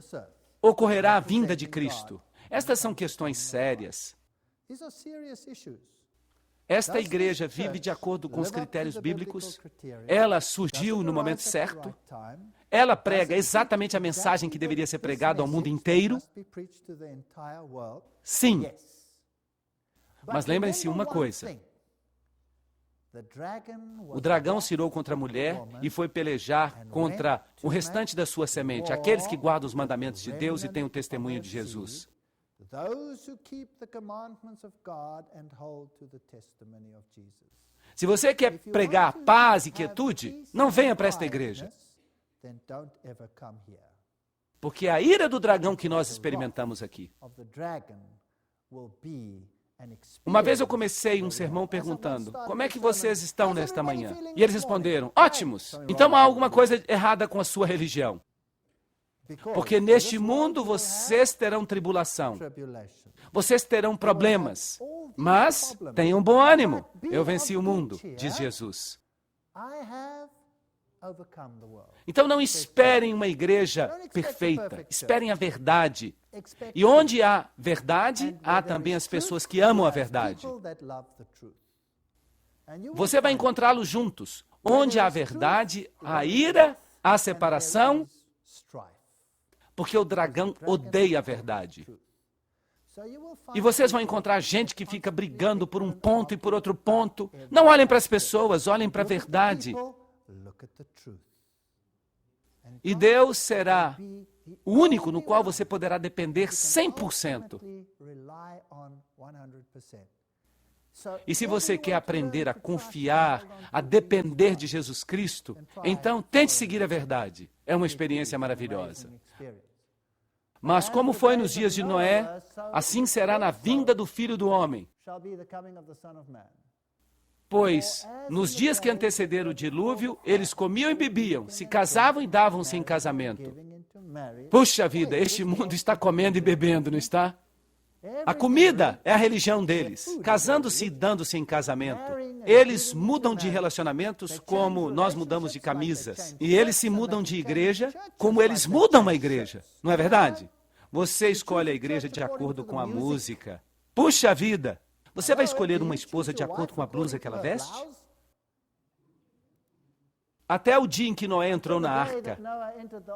ocorrerá a vinda de Cristo. Estas são questões sérias. Esta igreja vive de acordo com os critérios bíblicos. Ela surgiu no momento certo. Ela prega exatamente a mensagem que deveria ser pregada ao mundo inteiro. Sim. Mas lembrem-se uma coisa. O dragão se irou contra a mulher e foi pelejar contra o restante da sua semente, aqueles que guardam os mandamentos de Deus e têm o testemunho de Jesus. Se você quer pregar paz e quietude, não venha para esta igreja. Porque a ira do dragão que nós experimentamos aqui. Uma vez eu comecei um sermão perguntando: como é que vocês estão nesta manhã? E eles responderam: ótimos! Então há alguma coisa errada com a sua religião. Porque neste mundo vocês terão tribulação, vocês terão problemas, mas tenham bom ânimo. Eu venci o mundo, diz Jesus. Então não esperem uma igreja perfeita, esperem a verdade. E onde há verdade, há também as pessoas que amam a verdade. Você vai encontrá-los juntos. Onde há verdade, há ira, há separação, porque o dragão odeia a verdade. E vocês vão encontrar gente que fica brigando por um ponto e por outro ponto. Não olhem para as pessoas, olhem para a verdade. E Deus será o único no qual você poderá depender 100%. E se você quer aprender a confiar, a depender de Jesus Cristo, então tente seguir a verdade. É uma experiência maravilhosa. Mas como foi nos dias de Noé, assim será na vinda do Filho do Homem. Pois, nos dias que antecederam o dilúvio, eles comiam e bebiam, se casavam e davam-se em casamento. Puxa vida, este mundo está comendo e bebendo, não está? A comida é a religião deles, casando-se e dando-se em casamento. Eles mudam de relacionamentos como nós mudamos de camisas. E eles se mudam de igreja como eles mudam a igreja. Não é verdade? Você escolhe a igreja de acordo com a música. Puxa vida! Você vai escolher uma esposa de acordo com a blusa que ela veste? Até o dia em que Noé entrou na arca,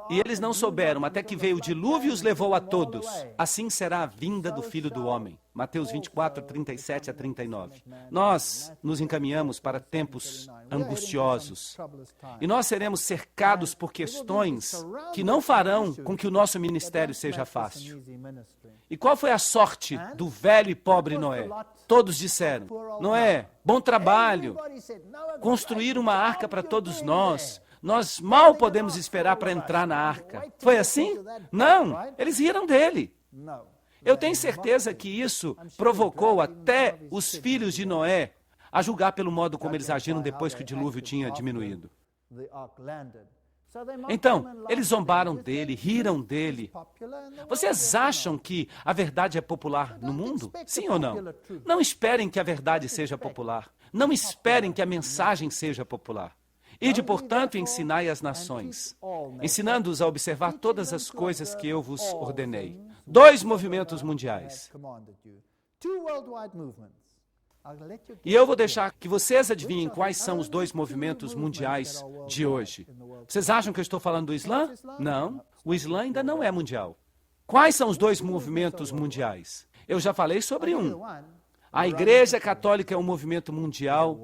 e eles não souberam, até que veio o dilúvio e os levou a todos. Assim será a vinda do Filho do Homem. Mateus 24, 37 a 39. Nós nos encaminhamos para tempos angustiosos. E nós seremos cercados por questões que não farão com que o nosso ministério seja fácil. E qual foi a sorte do velho e pobre Noé? Todos disseram: Noé, bom trabalho, construir uma arca para todos nós. Nós mal podemos esperar para entrar na arca. Foi assim? Não, eles riram dele. Eu tenho certeza que isso provocou até os filhos de Noé a julgar pelo modo como eles agiram depois que o dilúvio tinha diminuído. Então, eles zombaram dele, riram dele. Vocês acham que a verdade é popular no mundo? Sim ou não? Não esperem que a verdade seja popular. Não esperem que a mensagem seja popular. Ide, portanto, e ensinai as nações, ensinando-os a observar todas as coisas que eu vos ordenei. 2 movimentos mundiais. E eu vou deixar que vocês adivinhem quais são os 2 movimentos mundiais de hoje. Vocês acham que eu estou falando do Islã? Não, o Islã ainda não é mundial. Quais são os 2 movimentos mundiais? Eu já falei sobre um. A Igreja Católica é um movimento mundial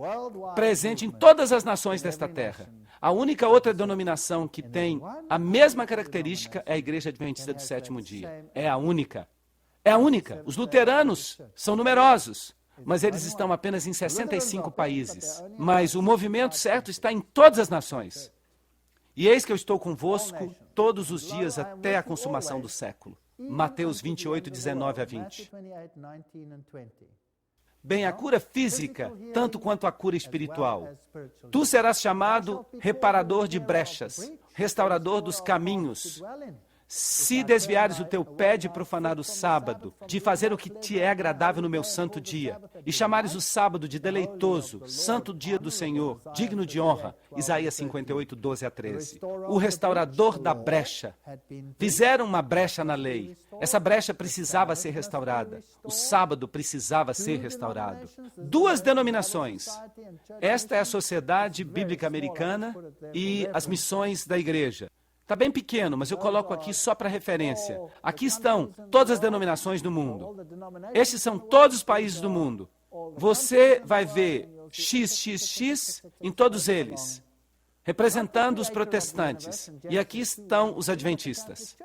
presente em todas as nações desta terra. A única outra denominação que tem a mesma característica é a Igreja Adventista do Sétimo Dia. É a única. É a única. Os luteranos são numerosos, mas eles estão apenas em 65 países. Mas o movimento certo está em todas as nações. E eis que eu estou convosco todos os dias até a consumação do século. Mateus 28, 19 a 20. Bem, a cura física, tanto quanto a cura espiritual. Tu serás chamado reparador de brechas, restaurador dos caminhos. Se desviares o teu pé de profanar o sábado, de fazer o que te é agradável no meu santo dia, e chamares o sábado de deleitoso, santo dia do Senhor, digno de honra, Isaías 58, 12 a 13. O restaurador da brecha. Fizeram uma brecha na lei. Essa brecha precisava ser restaurada. O sábado precisava ser restaurado. 2 denominações. Esta é a Sociedade Bíblica Americana e as missões da igreja. Está bem pequeno, mas eu coloco aqui só para referência. Aqui estão todas as denominações do mundo. Estes são todos os países do mundo. Você vai ver XXX em todos eles, representando os protestantes. E aqui estão os adventistas.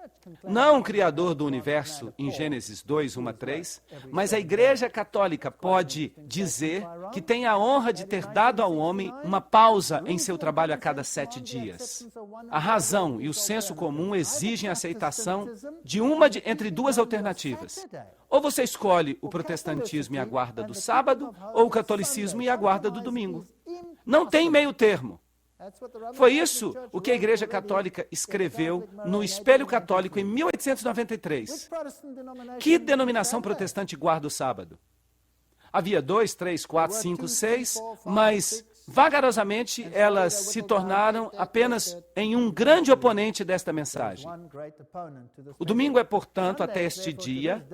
Não o Criador do universo, em Gênesis 2, 1 a 3, mas a Igreja Católica pode dizer que tem a honra de ter dado ao homem uma pausa em seu trabalho a cada 7 dias. A razão e o senso comum exigem a aceitação de entre 2 alternativas. Ou você escolhe o protestantismo e a guarda do sábado, ou o catolicismo e a guarda do domingo. Não tem meio termo. Foi isso o que a Igreja Católica escreveu no Espelho Católico em 1893. Que denominação protestante guarda o sábado? Havia 2, 3, 4, 5, 6, mas vagarosamente elas se tornaram apenas em um grande oponente desta mensagem. O domingo é, portanto, até este dia,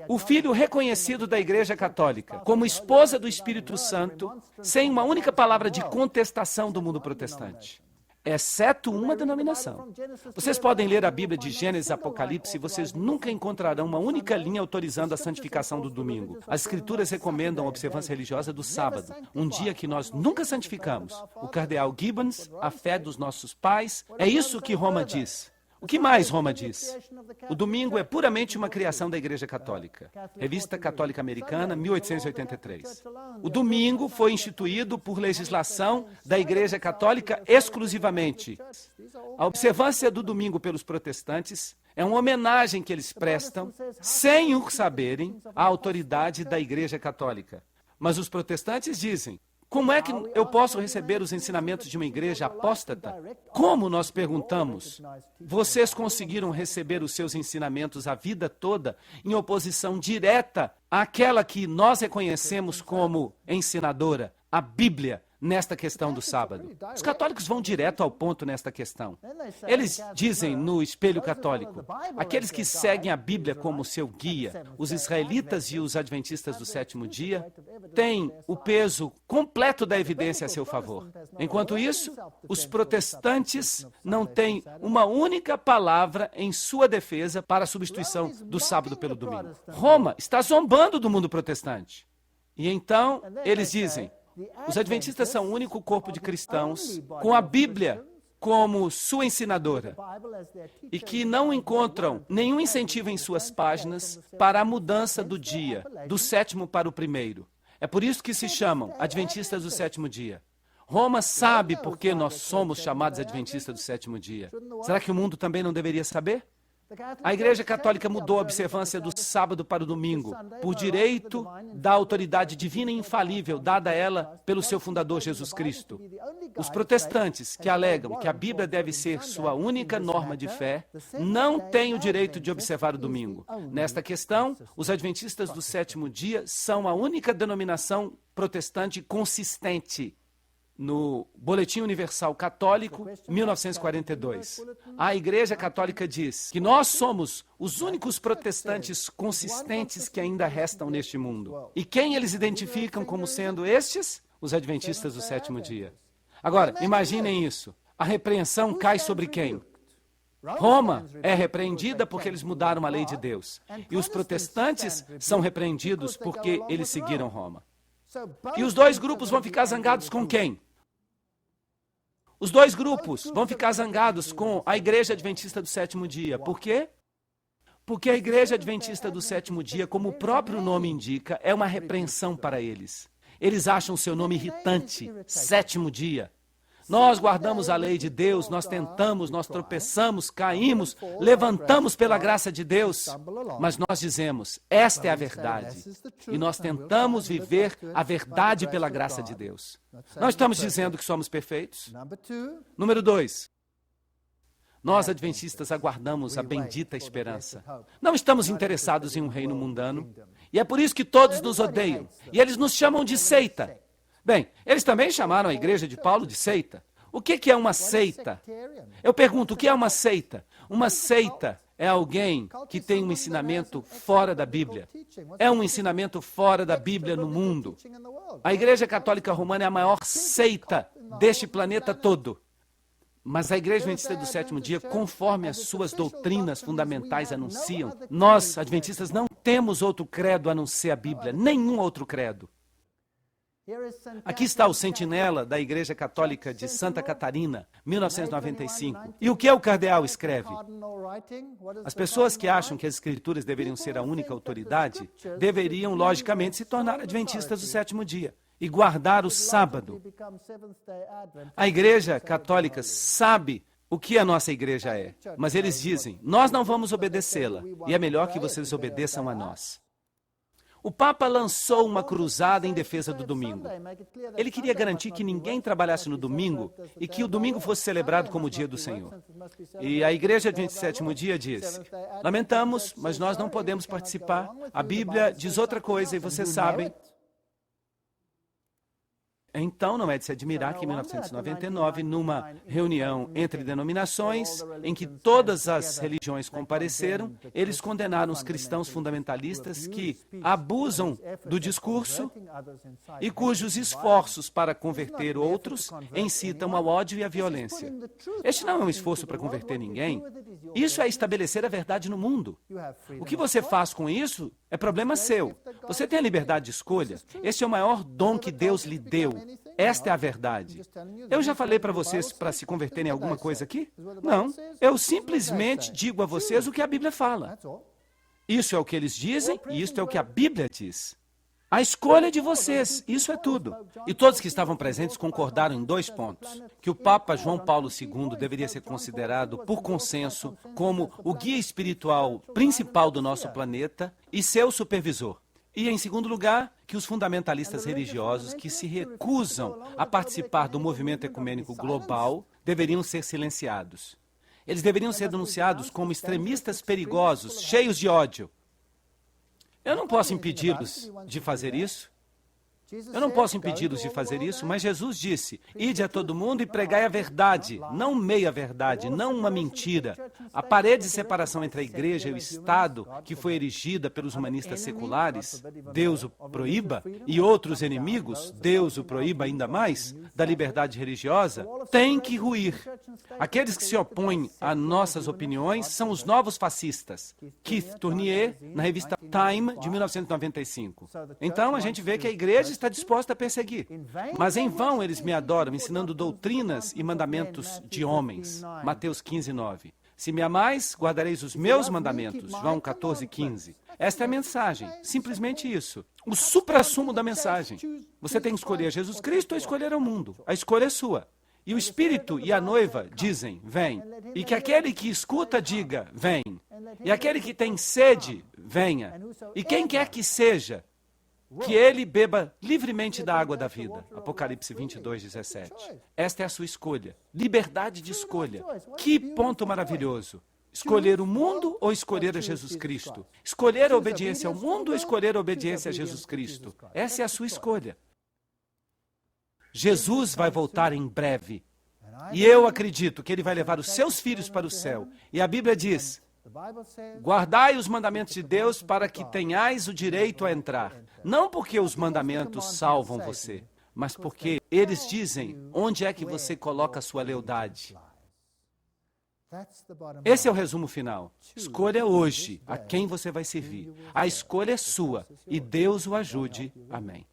o filho reconhecido da Igreja Católica como esposa do Espírito Santo, sem uma única palavra de contestação do mundo protestante. Exceto uma denominação. Vocês podem ler a Bíblia de Gênesis e Apocalipse e vocês nunca encontrarão uma única linha autorizando a santificação do domingo. As Escrituras recomendam a observância religiosa do sábado, um dia que nós nunca santificamos. O cardeal Gibbons, a fé dos nossos pais, é isso que Roma diz. O que mais Roma diz? O domingo é puramente uma criação da Igreja Católica. Revista Católica Americana, 1883. O domingo foi instituído por legislação da Igreja Católica exclusivamente. A observância do domingo pelos protestantes é uma homenagem que eles prestam, sem o saberem, à autoridade da Igreja Católica. Mas os protestantes dizem: como é que eu posso receber os ensinamentos de uma igreja apóstata? Como, nós perguntamos, vocês conseguiram receber os seus ensinamentos a vida toda em oposição direta àquela que nós reconhecemos como ensinadora, a Bíblia, nesta questão do sábado? Os católicos vão direto ao ponto nesta questão. Eles dizem no Espelho Católico: aqueles que seguem a Bíblia como seu guia, os israelitas e os adventistas do sétimo dia, têm o peso completo da evidência a seu favor. Enquanto isso, os protestantes não têm uma única palavra em sua defesa para a substituição do sábado pelo domingo. Roma está zombando do mundo protestante. E então, eles dizem: os adventistas são o único corpo de cristãos com a Bíblia como sua ensinadora e que não encontram nenhum incentivo em suas páginas para a mudança do dia, do sétimo para o primeiro. É por isso que se chamam adventistas do sétimo dia. Roma sabe por que nós somos chamados adventistas do sétimo dia. Será que o mundo também não deveria saber? A Igreja Católica mudou a observância do sábado para o domingo, por direito da autoridade divina e infalível dada a ela pelo seu fundador Jesus Cristo. Os protestantes, que alegam que a Bíblia deve ser sua única norma de fé, não têm o direito de observar o domingo. Nesta questão, os adventistas do sétimo dia são a única denominação protestante consistente. No Boletim Universal Católico, 1942, a Igreja Católica diz que nós somos os únicos protestantes consistentes que ainda restam neste mundo. E quem eles identificam como sendo estes? Os adventistas do sétimo dia. Agora, imaginem isso. A repreensão cai sobre quem? Roma é repreendida porque eles mudaram a lei de Deus. E os protestantes são repreendidos porque eles seguiram Roma. E os dois grupos vão ficar zangados com quem? Os dois grupos vão ficar zangados com a Igreja Adventista do sétimo dia. Por quê? Porque a Igreja Adventista do sétimo dia, como o próprio nome indica, é uma repreensão para eles. Eles acham o seu nome irritante, sétimo dia. Nós guardamos a lei de Deus, nós tentamos, nós tropeçamos, caímos, levantamos pela graça de Deus, mas nós dizemos: esta é a verdade. E nós tentamos viver a verdade pela graça de Deus. Nós estamos dizendo que somos perfeitos? Número 2. Nós, adventistas, aguardamos a bendita esperança. Não estamos interessados em um reino mundano. E é por isso que todos nos odeiam. E eles nos chamam de seita. Bem, eles também chamaram a igreja de Paulo de seita. O que é uma seita? Eu pergunto, o que é uma seita? Uma seita é alguém que tem um ensinamento fora da Bíblia. É um ensinamento fora da Bíblia no mundo. A Igreja Católica Romana é a maior seita deste planeta todo. Mas a Igreja Adventista do sétimo dia, conforme as suas doutrinas fundamentais anunciam, nós, adventistas, não temos outro credo a não ser a Bíblia, nenhum outro credo. Aqui está o sentinela da Igreja Católica de Santa Catarina, 1995. E o que o cardeal escreve? As pessoas que acham que as Escrituras deveriam ser a única autoridade, deveriam, logicamente, se tornar adventistas do sétimo dia e guardar o sábado. A Igreja Católica sabe o que a nossa igreja é, mas eles dizem: nós não vamos obedecê-la, e é melhor que vocês obedeçam a nós. O Papa lançou uma cruzada em defesa do domingo. Ele queria garantir que ninguém trabalhasse no domingo e que o domingo fosse celebrado como o dia do Senhor. E a Igreja Adventista do Sétimo Dia disse: lamentamos, mas nós não podemos participar. A Bíblia diz outra coisa e vocês sabem. Então, não é de se admirar que em 1999, numa reunião entre denominações, em que todas as religiões compareceram, eles condenaram os cristãos fundamentalistas que abusam do discurso e cujos esforços para converter outros incitam ao ódio e à violência. Este não é um esforço para converter ninguém. Isso é estabelecer a verdade no mundo. O que você faz com isso é problema seu. Você tem a liberdade de escolha. Este é o maior dom que Deus lhe deu. Esta é a verdade. Eu já falei para vocês para se converterem em alguma coisa aqui? Não. Eu simplesmente digo a vocês o que a Bíblia fala. Isso é o que eles dizem e isto é o que a Bíblia diz. A escolha é de vocês, isso é tudo. E todos que estavam presentes concordaram em 2 pontos. Que o Papa João Paulo II deveria ser considerado, por consenso, como o guia espiritual principal do nosso planeta e seu supervisor. E, em segundo lugar, que os fundamentalistas religiosos que se recusam a participar do movimento ecumênico global deveriam ser silenciados. Eles deveriam ser denunciados como extremistas perigosos, cheios de ódio. Eu não posso impedi-los de fazer isso. Eu não posso impedi-los de fazer isso, mas Jesus disse: ide a todo mundo e pregai a verdade, não meia verdade, não uma mentira. A parede de separação entre a igreja e o Estado, que foi erigida pelos humanistas seculares, Deus o proíba, e outros inimigos, Deus o proíba ainda mais, da liberdade religiosa, tem que ruir. Aqueles que se opõem a nossas opiniões são os novos fascistas. Keith Tournier, na revista Time, de 1995. Então, a gente vê que a igreja está disposta a perseguir. Mas em vão eles me adoram, ensinando doutrinas e mandamentos de homens. Mateus 15, 9. Se me amais, guardareis os meus mandamentos. João 14, 15. Esta é a mensagem, simplesmente isso. O suprassumo da mensagem. Você tem que escolher Jesus Cristo ou escolher o mundo. A escolha é sua. E o Espírito e a noiva dizem, vem. E que aquele que escuta diga, vem. E aquele que tem sede, venha. E quem quer que seja, que ele beba livremente da água da vida. Apocalipse 22, 17. Esta é a sua escolha. Liberdade de escolha. Que ponto maravilhoso. Escolher o mundo ou escolher a Jesus Cristo? Escolher a obediência ao mundo ou escolher a obediência a Jesus Cristo? Essa é a sua escolha. Jesus vai voltar em breve. E eu acredito que ele vai levar os seus filhos para o céu. E a Bíblia diz: guardai os mandamentos de Deus para que tenhais o direito a entrar. Não porque os mandamentos salvam você, mas porque eles dizem onde é que você coloca a sua lealdade. Esse é o resumo final. Escolha hoje a quem você vai servir. A escolha é sua e Deus o ajude. Amém.